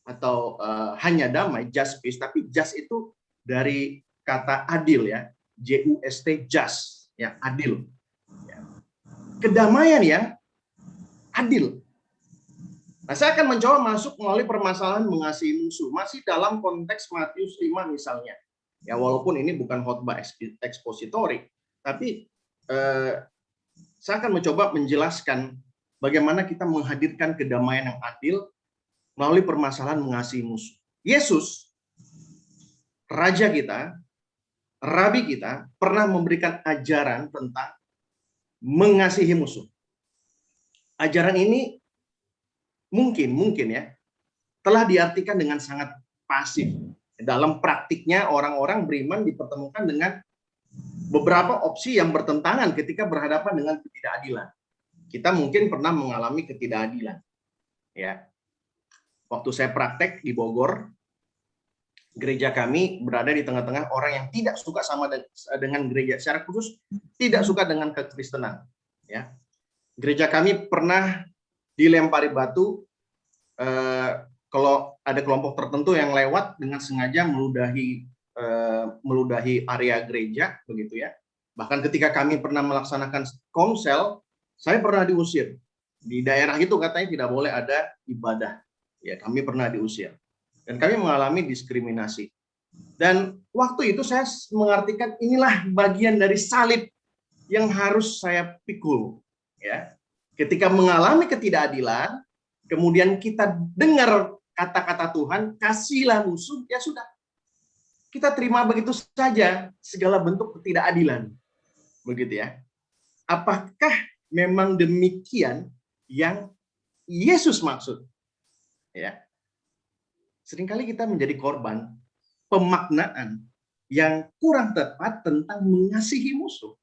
atau hanya damai, just peace. Tapi just itu dari kata adil ya, just, just, ya adil. Kedamaian yang adil. Nah, saya akan mencoba masuk melalui permasalahan mengasihi musuh, masih dalam konteks Matius 5 misalnya. Ya, walaupun ini bukan khotbah ekspositori, tapi saya akan mencoba menjelaskan bagaimana kita menghadirkan kedamaian yang adil melalui permasalahan mengasihi musuh. Yesus, Raja kita, Rabi kita, pernah memberikan ajaran tentang mengasihi musuh. Ajaran ini mungkin ya telah diartikan dengan sangat pasif. Dalam praktiknya orang-orang beriman dipertemukan dengan beberapa opsi yang bertentangan ketika berhadapan dengan ketidakadilan. Kita mungkin pernah mengalami ketidakadilan. Ya. Waktu saya praktek di Bogor, gereja kami berada di tengah-tengah orang yang tidak suka sama dengan gereja, secara khusus tidak suka dengan kekristenan. Ya. Gereja kami pernah dilempari batu kalau ada kelompok tertentu yang lewat dengan sengaja meludahi area gereja, begitu ya. Bahkan ketika kami pernah melaksanakan komsel, saya pernah diusir. Di daerah itu katanya tidak boleh ada ibadah. Ya, kami pernah diusir. Dan kami mengalami diskriminasi. Dan waktu itu saya mengartikan inilah bagian dari salib yang harus saya pikul. Ya. Ketika mengalami ketidakadilan, kemudian kita dengar kata-kata Tuhan, kasihlah musuh, ya sudah. Kita terima begitu saja segala bentuk ketidakadilan. Begitu ya. Apakah memang demikian yang Yesus maksud? Ya. Seringkali kita menjadi korban pemaknaan yang kurang tepat tentang mengasihi musuh.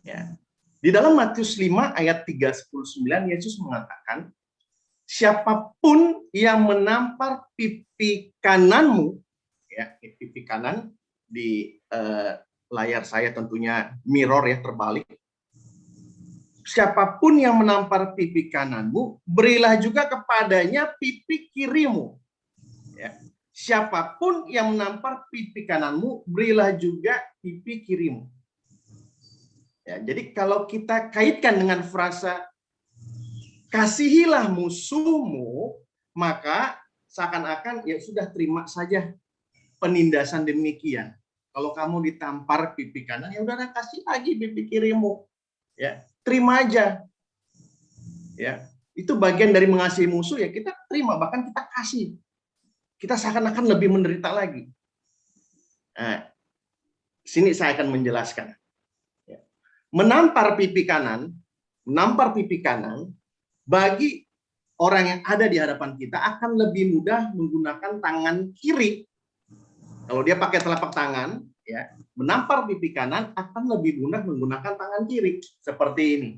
Ya. Di dalam Matius 5 ayat 3:19 Yesus mengatakan, siapapun yang menampar pipi kananmu, ya, pipi kanan di layar saya tentunya mirror ya, terbalik. Siapapun yang menampar pipi kananmu, berilah juga kepadanya pipi kirimu. Ya. Siapapun yang menampar pipi kananmu, berilah juga pipi kirimu. Ya, jadi kalau kita kaitkan dengan frasa kasihilah musuhmu, maka seakan-akan ya sudah terima saja penindasan demikian. Kalau kamu ditampar pipi kanan, ya udah kasih lagi pipi kirimu. Ya, terima aja. Ya, itu bagian dari mengasihi musuh, ya kita terima, bahkan kita kasih. Kita seakan-akan lebih menderita lagi. Nah, sini saya akan menjelaskan. Ya. Menampar pipi kanan bagi orang yang ada di hadapan kita akan lebih mudah menggunakan tangan kiri. Kalau dia pakai telapak tangan, ya, menampar pipi kanan akan lebih mudah menggunakan tangan kiri seperti ini.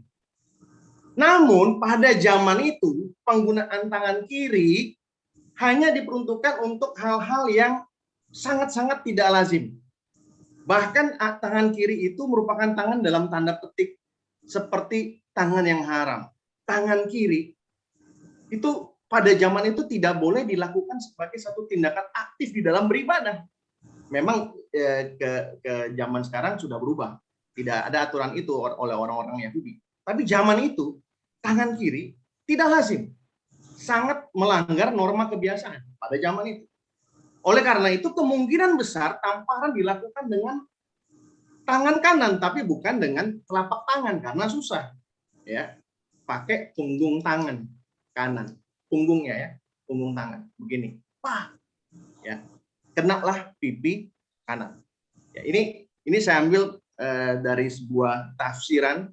Namun pada zaman itu penggunaan tangan kiri hanya diperuntukkan untuk hal-hal yang sangat-sangat tidak lazim. Bahkan tangan kiri itu merupakan tangan dalam tanda petik seperti tangan yang haram. Tangan kiri itu pada zaman itu tidak boleh dilakukan sebagai satu tindakan aktif di dalam beribadah. Memang ke zaman sekarang sudah berubah. Tidak ada aturan itu oleh orang-orang Yahudi. Tapi zaman itu tangan kiri tidak lazim. Sangat melanggar norma kebiasaan pada zaman itu. Oleh karena itu kemungkinan besar tamparan dilakukan dengan tangan kanan, tapi bukan dengan telapak tangan karena susah. Ya, pakai punggung tangan kanan, punggungnya ya, punggung tangan begini. Wah, ya, kenalah pipi kanan. Ya, ini saya ambil dari sebuah tafsiran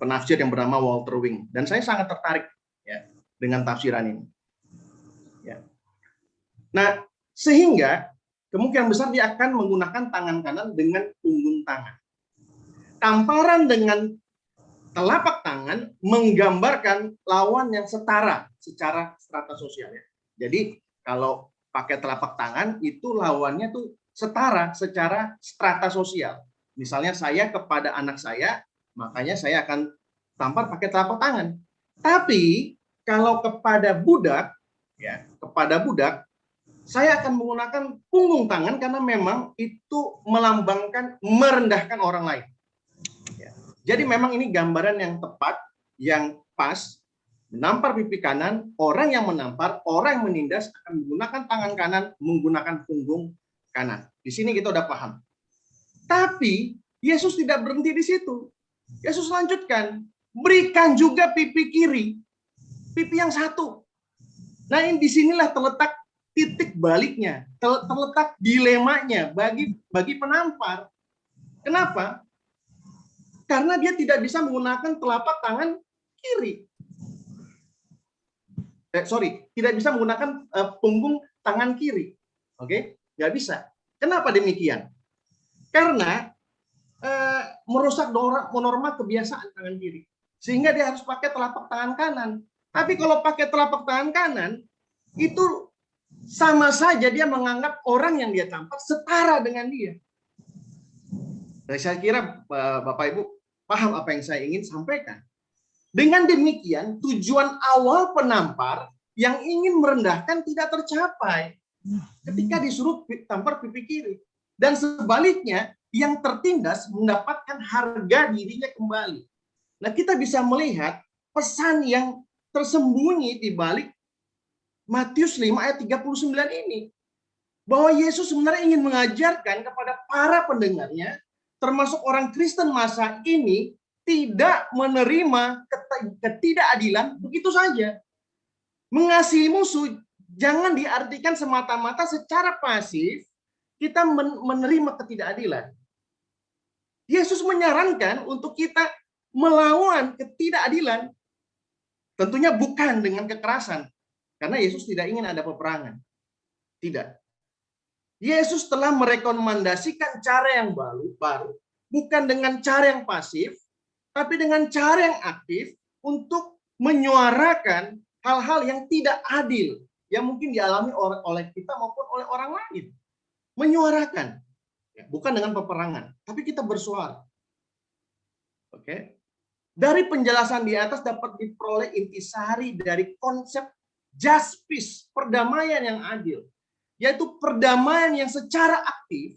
penafsir yang bernama Walter Wing, dan saya sangat tertarik ya dengan tafsiran ini. Ya. Nah, sehingga kemungkinan besar dia akan menggunakan tangan kanan dengan punggung tangan. Tamparan dengan telapak tangan menggambarkan lawan yang setara secara strata sosial ya. Jadi kalau pakai telapak tangan itu lawannya tuh setara secara strata sosial. Misalnya saya kepada anak saya, makanya saya akan tampar pakai telapak tangan. Tapi kalau kepada budak, ya kepada budak, saya akan menggunakan punggung tangan karena memang itu melambangkan merendahkan orang lain. Ya. Jadi memang ini gambaran yang tepat, yang pas. Menampar pipi kanan, orang yang menampar, orang yang menindas akan menggunakan tangan kanan, menggunakan punggung kanan. Di sini kita udah paham. Tapi Yesus tidak berhenti di situ. Yesus lanjutkan, berikan juga pipi kiri, pipi yang satu. Nah, ini disinilah terletak titik baliknya, terletak dilemanya bagi penampar. Kenapa? Karena dia tidak bisa menggunakan telapak tangan kiri. Tidak bisa menggunakan punggung tangan kiri. Oke, nggak bisa. Kenapa demikian? Karena merusak norma kebiasaan tangan kiri. Sehingga dia harus pakai telapak tangan kanan. Tapi kalau pakai telapak tangan kanan, itu sama saja dia menganggap orang yang dia tampar setara dengan dia. Dan saya kira Bapak Ibu paham apa yang saya ingin sampaikan. Dengan demikian, tujuan awal penampar yang ingin merendahkan tidak tercapai ketika disuruh tampar pipi kiri. Dan sebaliknya, yang tertindas mendapatkan harga dirinya kembali. Nah, kita bisa melihat pesan yang tersembunyi di balik Matius 5 ayat 39 ini. Bahwa Yesus sebenarnya ingin mengajarkan kepada para pendengarnya, termasuk orang Kristen masa ini, tidak menerima ketidakadilan begitu saja. Mengasihi musuh jangan diartikan semata-mata secara pasif kita menerima ketidakadilan. Yesus menyarankan untuk kita melawan ketidakadilan. Tentunya bukan dengan kekerasan. Karena Yesus tidak ingin ada peperangan. Tidak. Yesus telah merekomendasikan cara yang baru, bukan dengan cara yang pasif, tapi dengan cara yang aktif untuk menyuarakan hal-hal yang tidak adil yang mungkin dialami oleh kita maupun oleh orang lain. Menyuarakan, bukan dengan peperangan, tapi kita bersuara. Oke. Dari penjelasan di atas dapat diperoleh intisari dari konsep justice, perdamaian yang adil, yaitu perdamaian yang secara aktif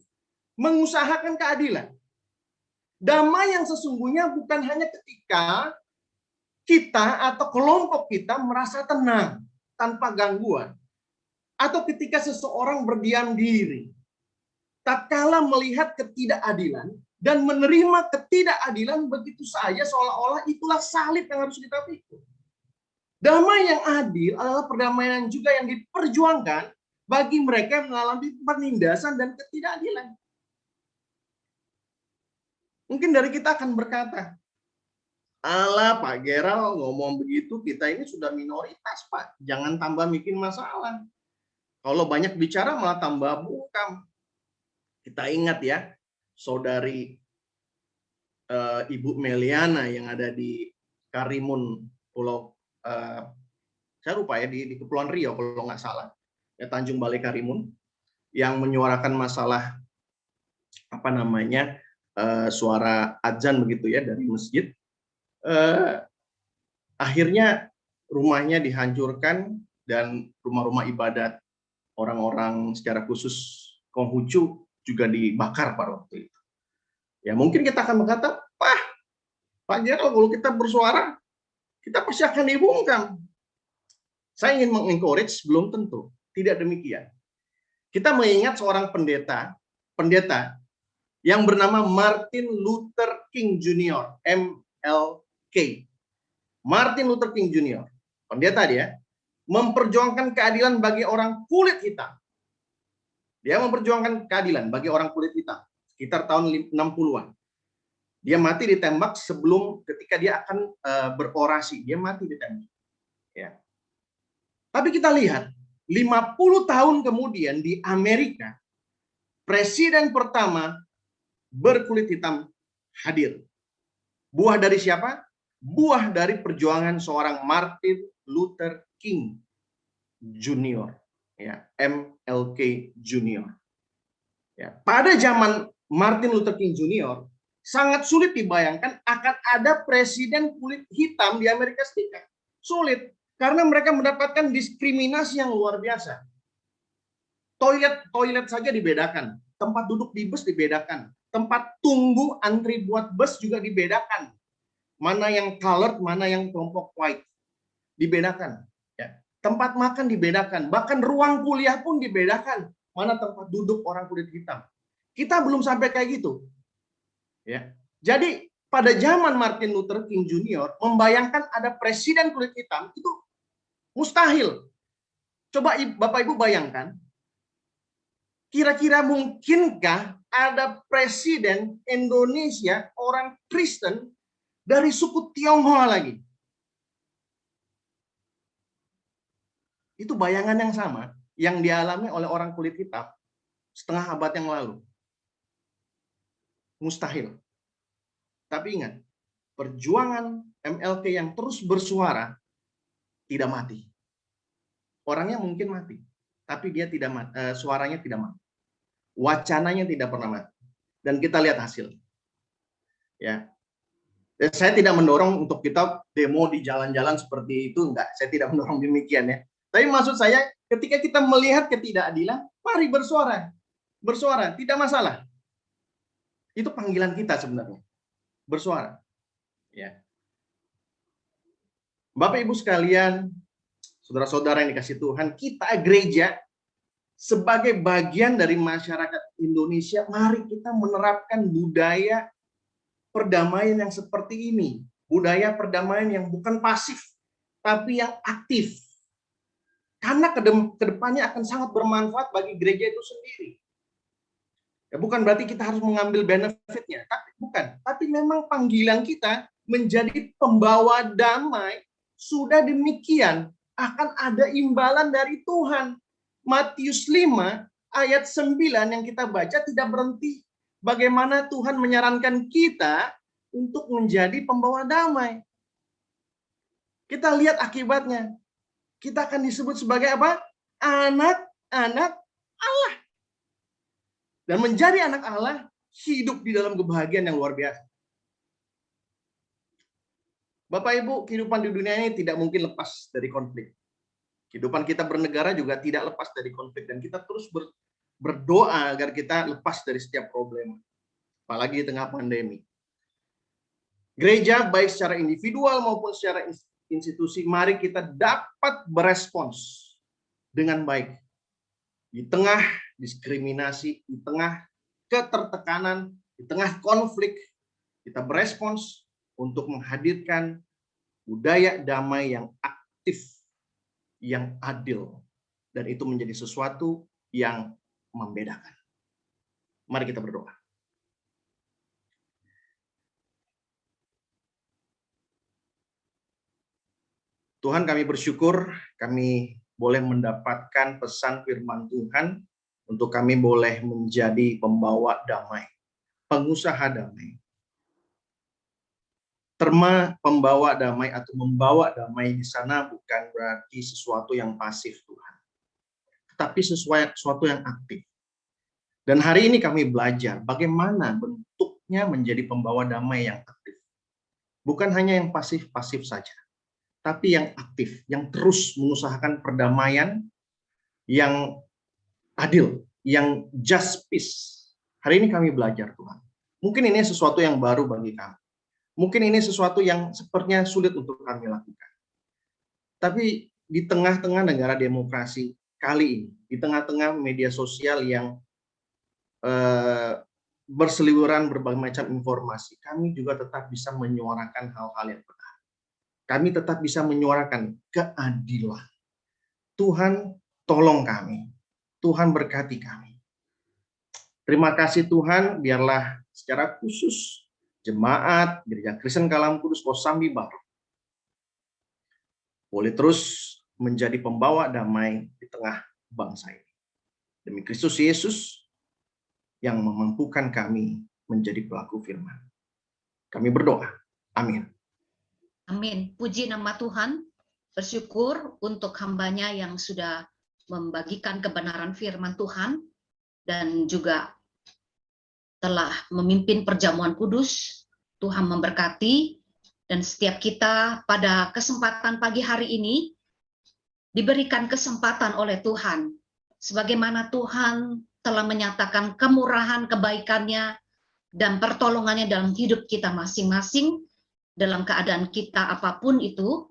mengusahakan keadilan. Damai yang sesungguhnya bukan hanya ketika kita atau kelompok kita merasa tenang tanpa gangguan, atau ketika seseorang berdiam diri. Tatkala melihat ketidakadilan dan menerima ketidakadilan begitu saja seolah-olah itulah salib yang harus kita pikul. Damai yang adil adalah perdamaian juga yang diperjuangkan bagi mereka yang mengalami penindasan dan ketidakadilan. Mungkin dari kita akan berkata, alah Pak Geral ngomong begitu, kita ini sudah minoritas Pak, jangan tambah bikin masalah. Kalau banyak bicara malah tambah bungkam. Kita ingat ya, saudari Ibu Meliana yang ada di Karimun, Pulau, saya lupa ya, di Kepulauan Riau kalau nggak salah, ya, Tanjung Balai Karimun, yang menyuarakan masalah apa namanya, suara azan begitu ya dari masjid. Akhirnya rumahnya dihancurkan dan rumah-rumah ibadat orang-orang secara khusus Konghucu juga dibakar pada waktu itu. Ya mungkin kita akan berkata, Pak Gerald, kalau kita bersuara, kita pasti akan dibungkam. Saya ingin mengencourage, belum tentu. Tidak demikian. Kita mengingat seorang pendeta yang bernama Martin Luther King Jr., MLK. Martin Luther King Jr., pendeta dia, memperjuangkan keadilan bagi orang kulit hitam. Dia memperjuangkan keadilan bagi orang kulit hitam sekitar tahun 60-an. Dia mati ditembak sebelum ketika dia akan berorasi, dia mati ditembak. Ya. Tapi kita lihat 50 tahun kemudian di Amerika Presiden pertama berkulit hitam hadir. Buah dari siapa? Buah dari perjuangan seorang Martin Luther King Junior, ya, MLK Junior. Ya, pada zaman Martin Luther King Junior, sangat sulit dibayangkan akan ada presiden kulit hitam di Amerika Serikat. Sulit, karena mereka mendapatkan diskriminasi yang luar biasa. Toilet saja dibedakan, tempat duduk di bus dibedakan, tempat tunggu antri buat bus juga dibedakan. Mana yang colored, mana yang kelompok white, dibedakan. Ya. Tempat makan dibedakan, bahkan ruang kuliah pun dibedakan. Mana tempat duduk orang kulit hitam. Kita belum sampai kayak gitu. Ya. Jadi pada zaman Martin Luther King Junior, membayangkan ada presiden kulit hitam itu mustahil. Coba Bapak Ibu bayangkan, kira-kira mungkinkah ada presiden Indonesia orang Kristen dari suku Tionghoa lagi? Itu bayangan yang sama yang dialami oleh orang kulit hitam setengah abad yang lalu. Mustahil. Tapi ingat, perjuangan MLK yang terus bersuara tidak mati. Orangnya mungkin mati, tapi dia tidak mati, suaranya tidak mati. Wacananya tidak pernah mati. Dan kita lihat hasil. Ya. Saya tidak mendorong untuk kita demo di jalan-jalan seperti itu, enggak. Saya tidak mendorong demikian ya. Tapi maksud saya, ketika kita melihat ketidakadilan, mari bersuara. Bersuara, tidak masalah. Itu panggilan kita sebenarnya. Bersuara. Ya. Bapak Ibu sekalian, saudara-saudara yang dikasih Tuhan, kita gereja sebagai bagian dari masyarakat Indonesia, mari kita menerapkan budaya perdamaian yang seperti ini. Budaya perdamaian yang bukan pasif, tapi yang aktif. Karena kedepannya akan sangat bermanfaat bagi gereja itu sendiri. Ya, bukan berarti kita harus mengambil benefitnya, tapi bukan. Tapi memang panggilan kita menjadi pembawa damai. Sudah demikian, akan ada imbalan dari Tuhan. Matius 5 ayat 9 yang kita baca tidak berhenti. Bagaimana Tuhan menyarankan kita untuk menjadi pembawa damai. Kita lihat akibatnya. Kita akan disebut sebagai apa? Anak-anak Allah. Dan menjadi anak Allah, hidup di dalam kebahagiaan yang luar biasa. Bapak Ibu, kehidupan di dunia ini tidak mungkin lepas dari konflik. Kehidupan kita bernegara juga tidak lepas dari konflik. Dan kita terus berdoa agar kita lepas dari setiap problem. Apalagi di tengah pandemi. Gereja, baik secara individual maupun secara institusi, mari kita dapat berespons dengan baik. Di tengah diskriminasi, di tengah ketertekanan, di tengah konflik, kita berespons untuk menghadirkan budaya damai yang aktif, yang adil, dan itu menjadi sesuatu yang membedakan. Mari kita berdoa. Tuhan, kami bersyukur kami boleh mendapatkan pesan firman Tuhan untuk kami boleh menjadi pembawa damai, pengusaha damai. Terma pembawa damai atau membawa damai di sana bukan berarti sesuatu yang pasif, Tuhan, tetapi sesuatu yang aktif. Dan hari ini kami belajar bagaimana bentuknya menjadi pembawa damai yang aktif. Bukan hanya yang pasif-pasif saja, tapi yang aktif, yang terus mengusahakan perdamaian yang adil, yang just peace. Hari ini kami belajar, Tuhan. Mungkin ini sesuatu yang baru bagi kami. Mungkin ini sesuatu yang sepertinya sulit untuk kami lakukan. Tapi di tengah-tengah negara demokrasi kali ini, di tengah-tengah media sosial yang berseliweran berbagai macam informasi, kami juga tetap bisa menyuarakan hal-hal yang benar. Kami tetap bisa menyuarakan keadilan. Tuhan, tolong kami. Tuhan, berkati kami. Terima kasih Tuhan, biarlah secara khusus jemaat Gereja Kristen Kalam Kudus Kosambi Baru boleh terus menjadi pembawa damai di tengah bangsa ini. Demi Kristus Yesus, yang memampukan kami menjadi pelaku firman. Kami berdoa. Amin. Amin. Puji nama Tuhan. Bersyukur untuk hambanya yang sudah membagikan kebenaran firman Tuhan dan juga telah memimpin perjamuan kudus. Tuhan memberkati, dan setiap kita pada kesempatan pagi hari ini diberikan kesempatan oleh Tuhan. Sebagaimana Tuhan telah menyatakan kemurahan, kebaikannya, dan pertolongannya dalam hidup kita masing-masing, dalam keadaan kita apapun itu,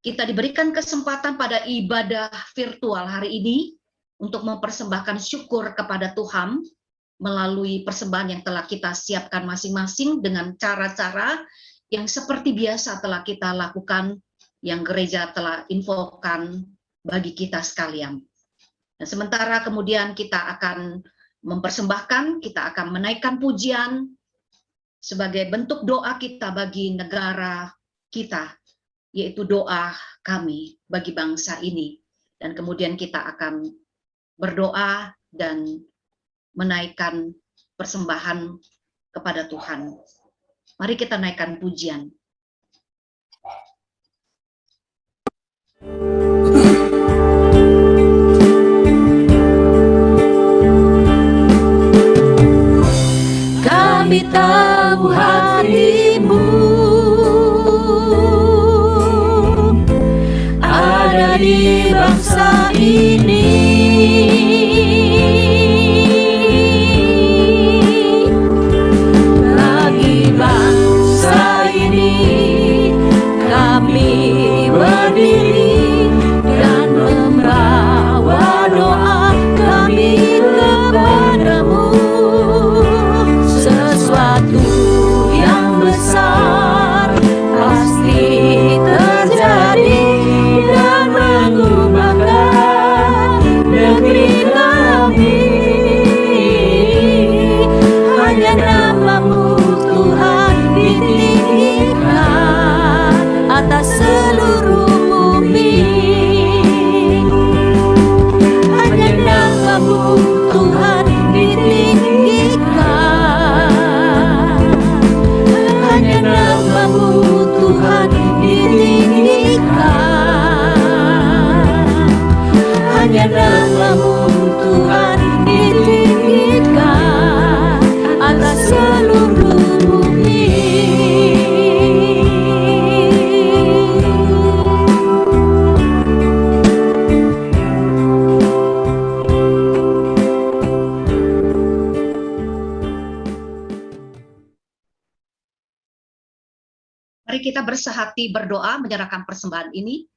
kita diberikan kesempatan pada ibadah virtual hari ini untuk mempersembahkan syukur kepada Tuhan melalui persembahan yang telah kita siapkan masing-masing dengan cara-cara yang seperti biasa telah kita lakukan, yang gereja telah infokan bagi kita sekalian. Dan sementara kemudian kita akan mempersembahkan, kita akan menaikkan pujian sebagai bentuk doa kita bagi negara kita, yaitu doa kami bagi bangsa ini. Dan kemudian kita akan berdoa dan menaikkan persembahan kepada Tuhan. Mari kita naikkan pujian. Kami tahu hatimu ada di bangsa ini. Bagi bangsa ini kami berdiri dan membawa doa kami kepadamu. Sesuatu yang besar pasti terjadi dan mengubahkan negeri kami. Hanya namamu Tuhan ditinggikan atas seluruh bumi. Hanya namamu Tuhan ditinggikan. Hanya namamu Tuhan ditinggikan. Hanya namamu Tuhan ditinggikan atas seluruh bumi. Mari kita bersehati berdoa menyerahkan persembahan ini.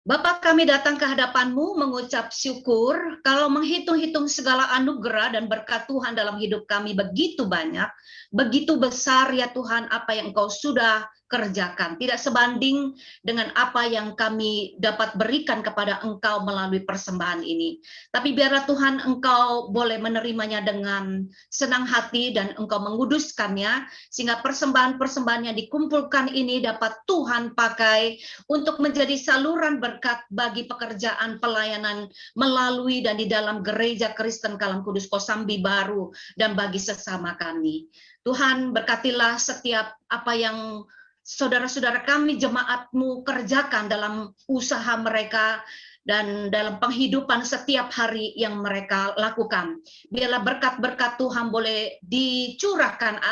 Bapa, kami datang ke hadapan-Mu mengucap syukur kalau menghitung-hitung segala anugerah dan berkat Tuhan dalam hidup kami begitu banyak, begitu besar ya Tuhan apa yang Engkau sudah kerjakan. Tidak sebanding dengan apa yang kami dapat berikan kepada Engkau melalui persembahan ini. Tapi biarlah Tuhan Engkau boleh menerimanya dengan senang hati dan Engkau menguduskannya, sehingga persembahan-persembahan yang dikumpulkan ini dapat Tuhan pakai untuk menjadi saluran berkat bagi pekerjaan pelayanan melalui dan di dalam Gereja Kristen Kalam Kudus Kosambi Baru dan bagi sesama kami. Tuhan berkatilah setiap apa yang saudara-saudara kami jemaat-Mu kerjakan dalam usaha mereka dan dalam penghidupan setiap hari yang mereka lakukan. Biarlah berkat-berkat Tuhan boleh dicurahkan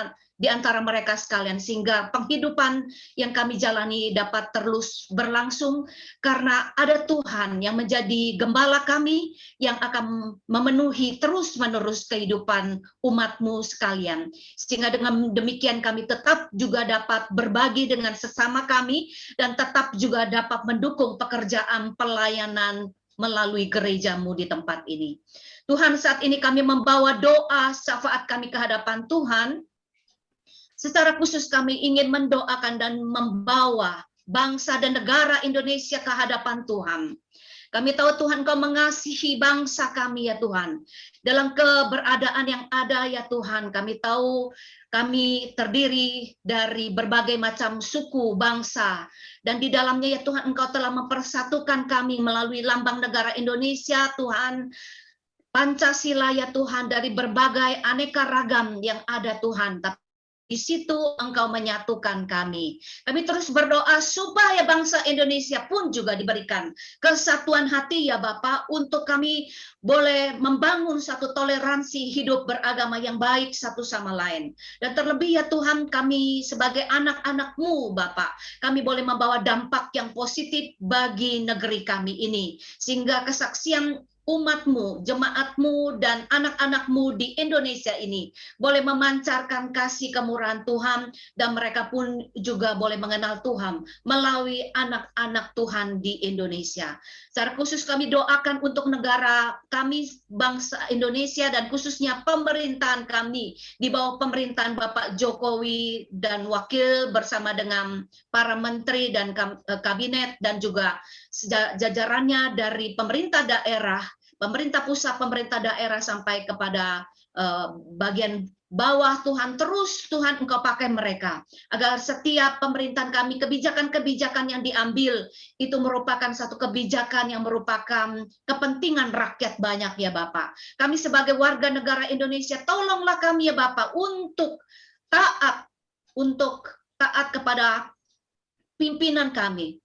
di antara mereka sekalian, sehingga penghidupan yang kami jalani dapat terus berlangsung, karena ada Tuhan yang menjadi gembala kami, yang akan memenuhi terus-menerus kehidupan umat-Mu sekalian. Sehingga dengan demikian kami tetap juga dapat berbagi dengan sesama kami, dan tetap juga dapat mendukung pekerjaan pelayanan melalui gereja-Mu di tempat ini. Tuhan, saat ini kami membawa doa syafaat kami ke hadapan Tuhan. Secara khusus kami ingin mendoakan dan membawa bangsa dan negara Indonesia ke hadapan Tuhan. Kami tahu Tuhan Kau mengasihi bangsa kami ya Tuhan. Dalam keberadaan yang ada ya Tuhan, kami tahu kami terdiri dari berbagai macam suku, bangsa. Dan di dalamnya ya Tuhan Engkau telah mempersatukan kami melalui lambang negara Indonesia Tuhan. Pancasila ya Tuhan, dari berbagai aneka ragam yang ada Tuhan, tapi di situ Engkau menyatukan kami. Kami terus berdoa supaya bangsa Indonesia pun juga diberikan kesatuan hati ya Bapa, untuk kami boleh membangun satu toleransi hidup beragama yang baik satu sama lain. Dan terlebih ya Tuhan, kami sebagai anak-anak-Mu Bapa, kami boleh membawa dampak yang positif bagi negeri kami ini, sehingga kesaksian umat-Mu, jemaat-Mu, dan anak-anak-Mu di Indonesia ini boleh memancarkan kasih kemurahan Tuhan, dan mereka pun juga boleh mengenal Tuhan melalui anak-anak Tuhan di Indonesia. Secara khusus kami doakan untuk negara kami, bangsa Indonesia, dan khususnya pemerintahan kami di bawah pemerintahan Bapak Jokowi dan wakil bersama dengan para menteri dan kabinet, dan juga jajarannya dari pemerintah daerah, pemerintah pusat, pemerintah daerah, sampai kepada bagian bawah. Tuhan, terus Tuhan Engkau pakai mereka, agar setiap pemerintahan kami, kebijakan-kebijakan yang diambil itu merupakan satu kebijakan yang merupakan kepentingan rakyat banyak ya Bapak. Kami sebagai warga negara Indonesia, tolonglah kami ya Bapak untuk taat kepada pimpinan kami,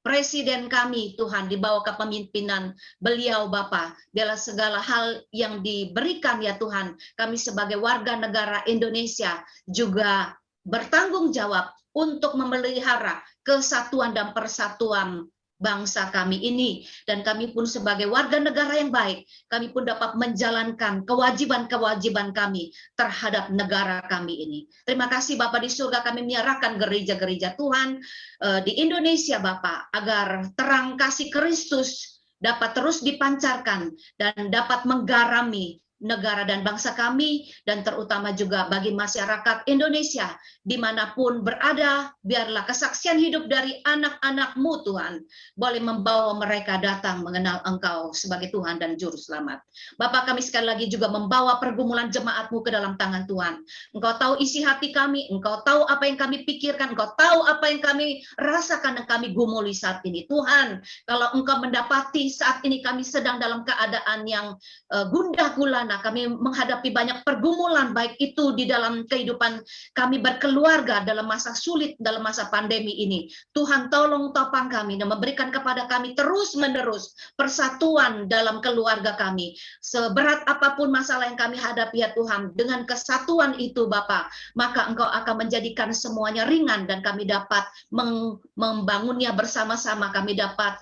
Presiden kami Tuhan, di bawah kepemimpinan beliau Bapa. Biarlah segala hal yang diberikan ya Tuhan, kami sebagai warga negara Indonesia juga bertanggung jawab untuk memelihara kesatuan dan persatuan bangsa kami ini. Dan kami pun sebagai warga negara yang baik, kami pun dapat menjalankan kewajiban-kewajiban kami terhadap negara kami ini. Terima kasih Bapa di surga, kami menyerahkan gereja-gereja Tuhan di Indonesia Bapa, agar terang kasih Kristus dapat terus dipancarkan dan dapat menggarami negara dan bangsa kami, dan terutama juga bagi masyarakat Indonesia dimanapun berada. Biarlah kesaksian hidup dari anak-anak-Mu Tuhan boleh membawa mereka datang mengenal Engkau sebagai Tuhan dan Juru Selamat. Bapak, kami sekali lagi juga membawa pergumulan jemaat-Mu ke dalam tangan Tuhan. Engkau tahu isi hati kami, Engkau tahu apa yang kami pikirkan, Engkau tahu apa yang kami rasakan dan kami gumuli saat ini. Tuhan, kalau Engkau mendapati saat ini kami sedang dalam keadaan yang gundah gulana, kami menghadapi banyak pergumulan, baik itu di dalam kehidupan kami berkeluarga dalam masa sulit, dalam masa pandemi ini. Tuhan, tolong topang kami dan memberikan kepada kami terus-menerus persatuan dalam keluarga kami. Seberat apapun masalah yang kami hadapi ya Tuhan, dengan kesatuan itu Bapa, maka Engkau akan menjadikan semuanya ringan, dan kami dapat membangunnya bersama-sama. Kami dapat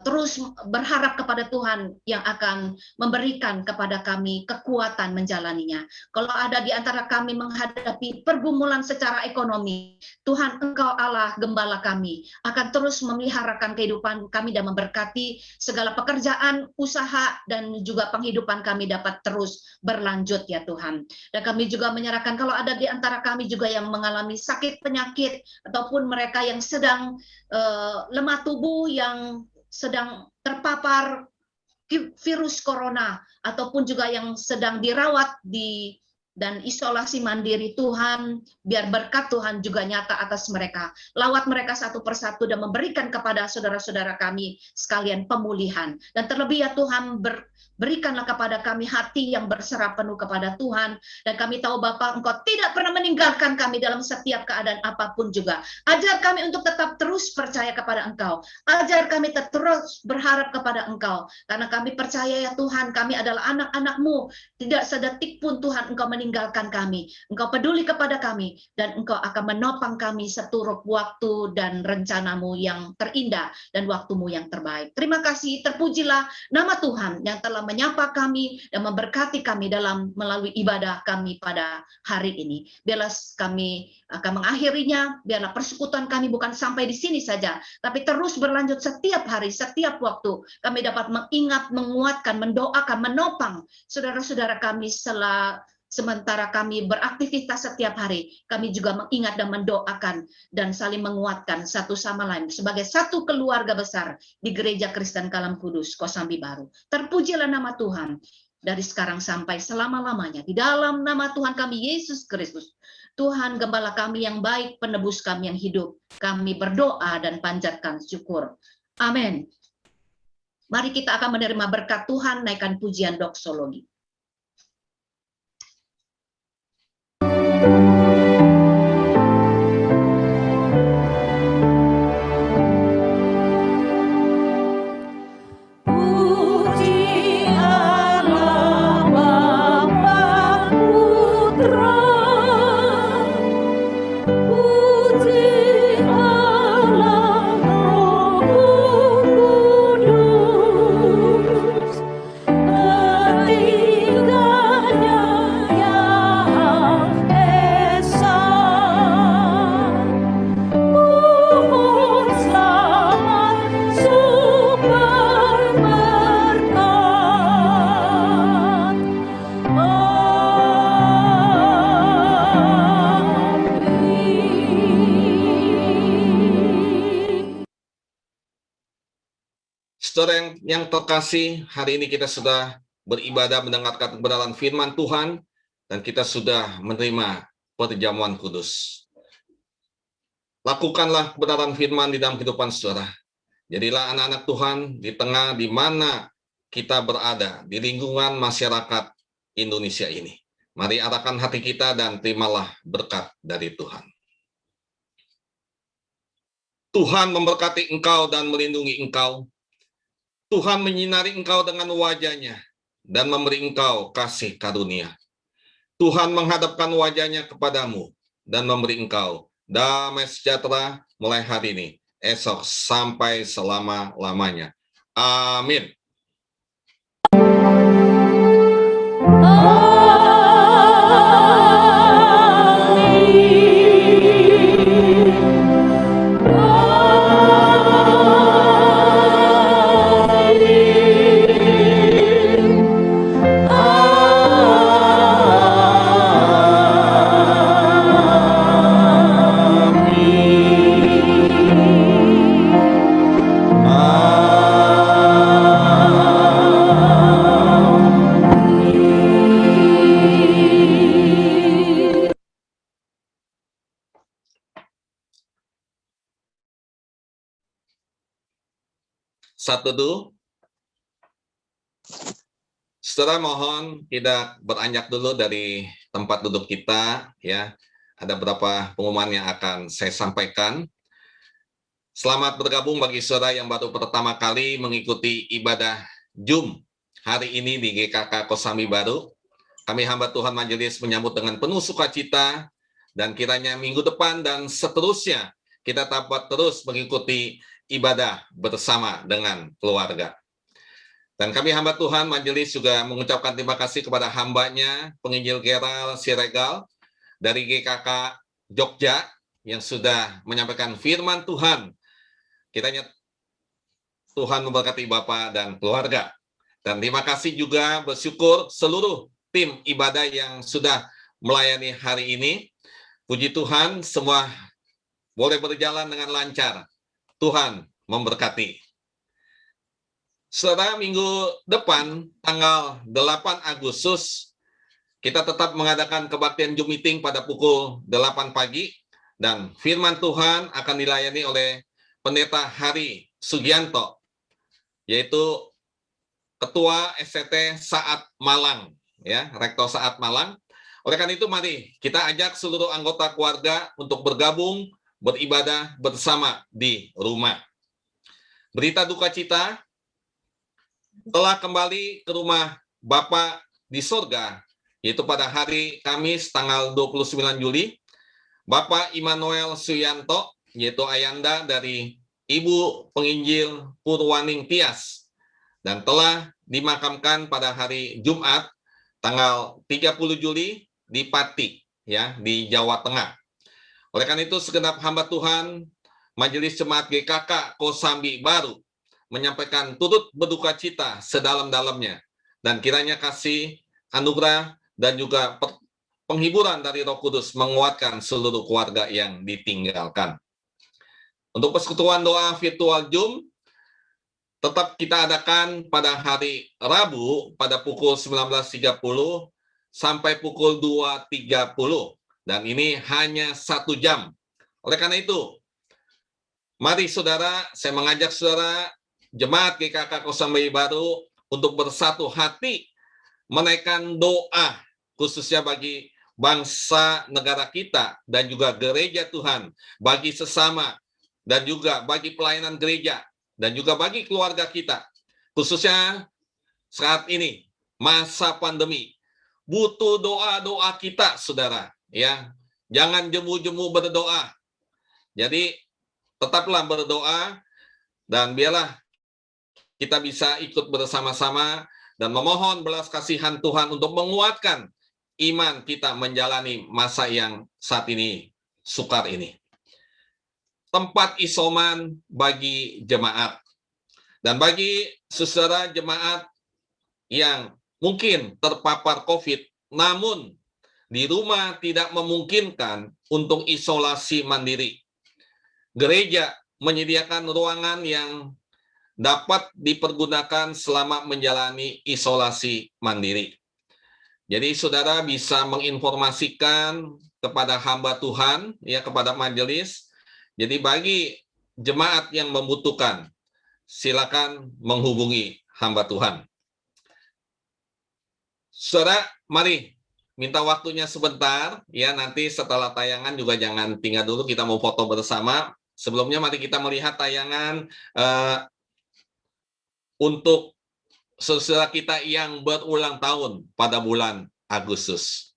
terus berharap kepada Tuhan yang akan memberikan kepada kami kekuatan menjalaninya. Kalau ada di antara kami menghadapi pergumulan secara ekonomi, Tuhan Engkau Allah Gembala kami akan terus memeliharakan kehidupan kami dan memberkati segala pekerjaan, usaha, dan juga penghidupan kami dapat terus berlanjut ya Tuhan. Dan kami juga menyerahkan kalau ada di antara kami juga yang mengalami sakit penyakit, ataupun mereka yang sedang lemah tubuh, yang sedang terpapar virus corona, ataupun juga yang sedang dirawat dan isolasi mandiri, Tuhan, biar berkat Tuhan juga nyata atas mereka. Lawat mereka satu persatu dan memberikan kepada saudara-saudara kami sekalian pemulihan. Dan terlebih ya Tuhan, berikanlah kepada kami hati yang berserah penuh kepada Tuhan. Dan kami tahu Bapa, Engkau tidak pernah meninggalkan kami dalam setiap keadaan apapun juga. Ajar kami untuk tetap terus percaya kepada Engkau. Ajar kami terus berharap kepada Engkau. Karena kami percaya ya Tuhan, kami adalah anak-anak-Mu. Tidak sedetik pun Tuhan Engkau meninggalkan kami. Engkau peduli kepada kami, dan Engkau akan menopang kami seturut waktu dan rencana-Mu yang terindah dan waktu-Mu yang terbaik. Terima kasih, terpujilah nama Tuhan yang telah menyapa kami dan memberkati kami dalam melalui ibadah kami pada hari ini. Biarlah kami akan mengakhirinya, biarlah persekutuan kami bukan sampai di sini saja, tapi terus berlanjut setiap hari, setiap waktu. Kami dapat mengingat, menguatkan, mendoakan, menopang saudara-saudara kami sementara kami beraktivitas setiap hari. Kami juga mengingat dan mendoakan dan saling menguatkan satu sama lain sebagai satu keluarga besar di Gereja Kristen Kalam Kudus, Kosambi Baru. Terpujilah nama Tuhan dari sekarang sampai selama-lamanya. Di dalam nama Tuhan kami Yesus Kristus, Tuhan Gembala kami yang baik, penebus kami yang hidup, kami berdoa dan panjatkan syukur. Amin. Mari kita akan menerima berkat Tuhan, naikkan pujian doksologi. Puji Allah Bapa Putra, puji Allah Roh Kudus, ketiganya yang esa. Mohon selamat sumber berkat. Amin. Saudara yang terkasih, hari ini kita sudah beribadah mendengarkan kebenaran firman Tuhan, dan kita sudah menerima perjamuan kudus. Lakukanlah kebenaran firman di dalam kehidupan saudara. Jadilah anak-anak Tuhan di tengah di mana kita berada, di lingkungan masyarakat Indonesia ini. Mari arahkan hati kita dan terimalah berkat dari Tuhan. Tuhan memberkati engkau dan melindungi engkau. Tuhan menyinari engkau dengan wajah-Nya dan memberi engkau kasih karunia. Tuhan menghadapkan wajah-Nya kepadamu dan memberi engkau damai sejahtera mulai hari ini, esok sampai selama-lamanya. Amin. Satu dulu. Saudara, mohon kita beranjak dulu dari tempat duduk kita, ya. Ada beberapa pengumuman yang akan saya sampaikan. Selamat bergabung bagi saudara yang baru pertama kali mengikuti ibadah Jum hari ini di GKK Kosambi Baru. Kami hamba Tuhan Majelis menyambut dengan penuh sukacita, dan kiranya minggu depan dan seterusnya kita dapat terus mengikuti ibadah bersama dengan keluarga. Dan kami hamba Tuhan Majelis juga mengucapkan terima kasih kepada hambanya Penginjil Gerald Siregar dari GKK Jogja yang sudah menyampaikan firman Tuhan. Kiranya Tuhan memberkati Bapak dan keluarga. Dan terima kasih juga bersyukur seluruh tim ibadah yang sudah melayani hari ini. Puji Tuhan, semua boleh berjalan dengan lancar. Tuhan memberkati. Saudara, minggu depan, tanggal 8 Agustus, kita tetap mengadakan kebaktian Zoom meeting pada pukul 8 pagi, dan firman Tuhan akan dilayani oleh Pendeta Hari Sugianto, yaitu Ketua SCT Saat Malang, ya, Rektor Saat Malang. Oleh karena itu, mari kita ajak seluruh anggota keluarga untuk bergabung beribadah bersama di rumah. Berita duka cita, telah kembali ke rumah Bapa di sorga, yaitu pada hari Kamis tanggal 29 Juli, Bapak Immanuel Suyanto, yaitu ayanda dari Ibu Penginjil Purwaning Tias, dan telah dimakamkan pada hari Jumat tanggal 30 Juli di Pati, ya, di Jawa Tengah. Oleh karena itu, segenap hamba Tuhan Majelis Jemaat GKK Kosambi Baru menyampaikan turut berduka cita sedalam-dalamnya, dan kiranya kasih, anugerah, dan juga penghiburan dari Roh Kudus menguatkan seluruh keluarga yang ditinggalkan. Untuk persekutuan doa virtual Zoom, tetap kita adakan pada hari Rabu pada pukul 19.30 sampai pukul 2.30, dan ini hanya 1 jam. Oleh karena itu, mari saudara, saya mengajak saudara jemaat GKK Kosambi Baru untuk bersatu hati menaikkan doa khususnya bagi bangsa negara kita dan juga gereja Tuhan, bagi sesama dan juga bagi pelayanan gereja dan juga bagi keluarga kita. Khususnya saat ini masa pandemi butuh doa-doa kita, Saudara, ya. Jangan jemu-jemu berdoa. Jadi tetaplah berdoa dan biarlah kita bisa ikut bersama-sama dan memohon belas kasihan Tuhan untuk menguatkan iman kita menjalani masa yang saat ini sukar ini. Tempat isoman bagi jemaat. Dan bagi saudara jemaat yang mungkin terpapar COVID, namun di rumah tidak memungkinkan untuk isolasi mandiri. Gereja menyediakan ruangan yang dapat dipergunakan selama menjalani isolasi mandiri. Jadi saudara bisa menginformasikan kepada hamba Tuhan, ya, kepada majelis. Jadi bagi jemaat yang membutuhkan, silakan menghubungi hamba Tuhan. Saudara, mari minta waktunya sebentar, ya, nanti setelah tayangan juga jangan tinggal dulu, kita mau foto bersama. Sebelumnya mari kita melihat tayangan untuk saudara kita yang berulang tahun pada bulan Agustus.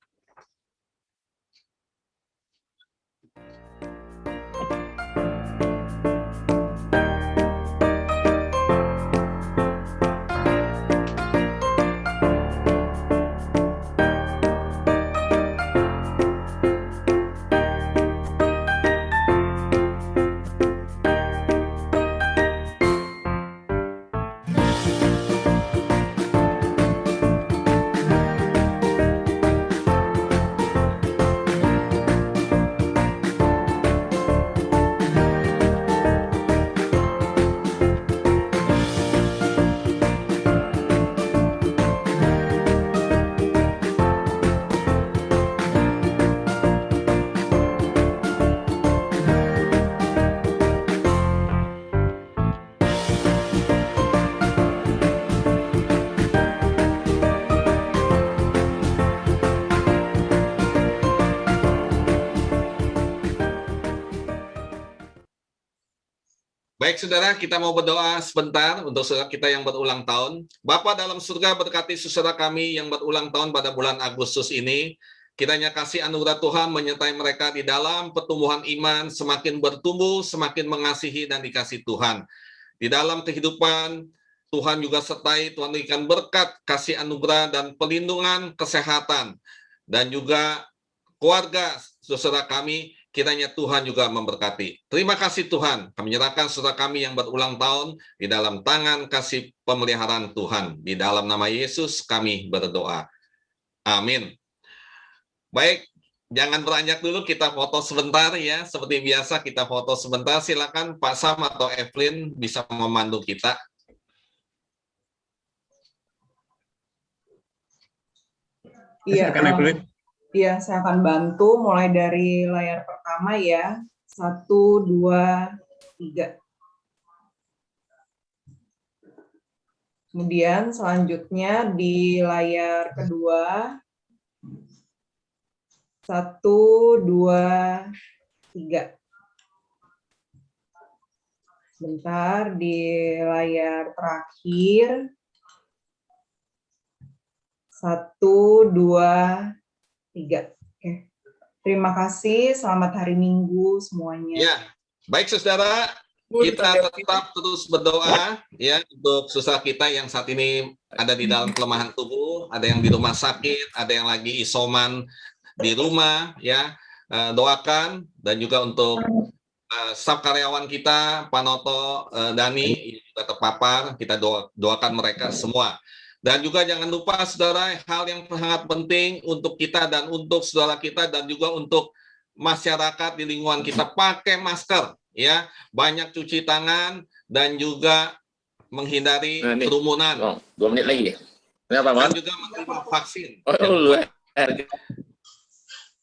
Baik saudara, kita mau berdoa sebentar untuk saudara kita yang berulang tahun. Bapa dalam surga, berkati saudara kami yang berulang tahun pada bulan Agustus ini. Kiranya kasih anugerah Tuhan menyertai mereka di dalam pertumbuhan iman, semakin bertumbuh, semakin mengasihi dan dikasih Tuhan. Di dalam kehidupan, Tuhan juga sertai, Tuhan berikan berkat, kasih anugerah dan perlindungan, kesehatan. Dan juga keluarga saudara kami, kiranya Tuhan juga memberkati. Terima kasih Tuhan, kami menyerahkan saudara kami yang berulang tahun di dalam tangan kasih pemeliharaan Tuhan. Di dalam nama Yesus kami berdoa. Amin. Baik, jangan beranjak dulu, kita foto sebentar ya. Seperti biasa kita foto sebentar. Silakan Pak Sam atau Evelyn bisa memandu kita. Iya, iya, saya akan bantu mulai dari layar pertama ya. 1, 2, 3. Kemudian selanjutnya di layar kedua. 1, 2, 3. Sebentar di layar terakhir. 1, 2, 3. Oke. Terima kasih. Selamat hari Minggu semuanya. Ya, baik saudara, kita tetap terus berdoa ya untuk saudara kita yang saat ini ada di dalam kelemahan tubuh, ada yang di rumah sakit, ada yang lagi isoman di rumah ya. Doakan, dan juga untuk staf karyawan kita, Pak Noto, Dani juga terpapar, kita doakan mereka semua. Dan juga jangan lupa saudara, hal yang sangat penting untuk kita dan untuk saudara kita dan juga untuk masyarakat di lingkungan kita, pakai masker ya, banyak cuci tangan dan juga menghindari kerumunan. 2 menit lagi. Kenapa, Dan Mas? juga menerima vaksin.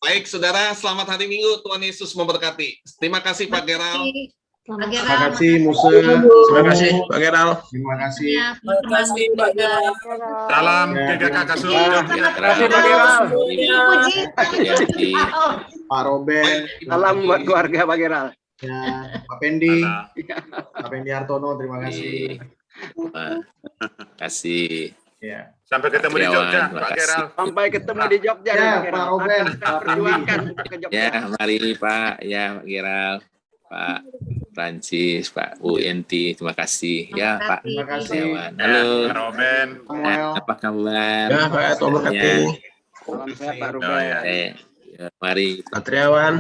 Baik saudara, selamat hari Minggu, Tuhan Yesus memberkati. Terima kasih Pak Geral. Pak Terima Geral. kasih Muse. Terima kasih Pak Geral. Terima kasih. Ya, teman-teman juga. Salam Ya, GGK terima Kasub. kasih. Selamat Terima kasih, Pak Geral. Geral. Puji. Hati-hati. Pak Robert. Salam buat keluarga Pak Geral. Ya, Pak Pendi. Pak Pendi Hartono, terima kasih. Terima kasih. Ya. Sampai ketemu di Triawan, Jogja, terima Pak kasih. Geral. Sampai ketemu di Jogja Ya, Pak Pak Geral. Robert, Akan kita Pak perjuangkan Pendi. ke Jogja. Ya, mari Pak. Ya, Pak Geral. Pak Francis, Pak Bu Enti, terima kasih. Ya, Pak Terima kasih. Triawan. Halo. Pak Roben. Samuel. Apa kabar? Ya, Pak, Ya. Salam sehat Pak Ruben. Ya, mari Pak Triawan.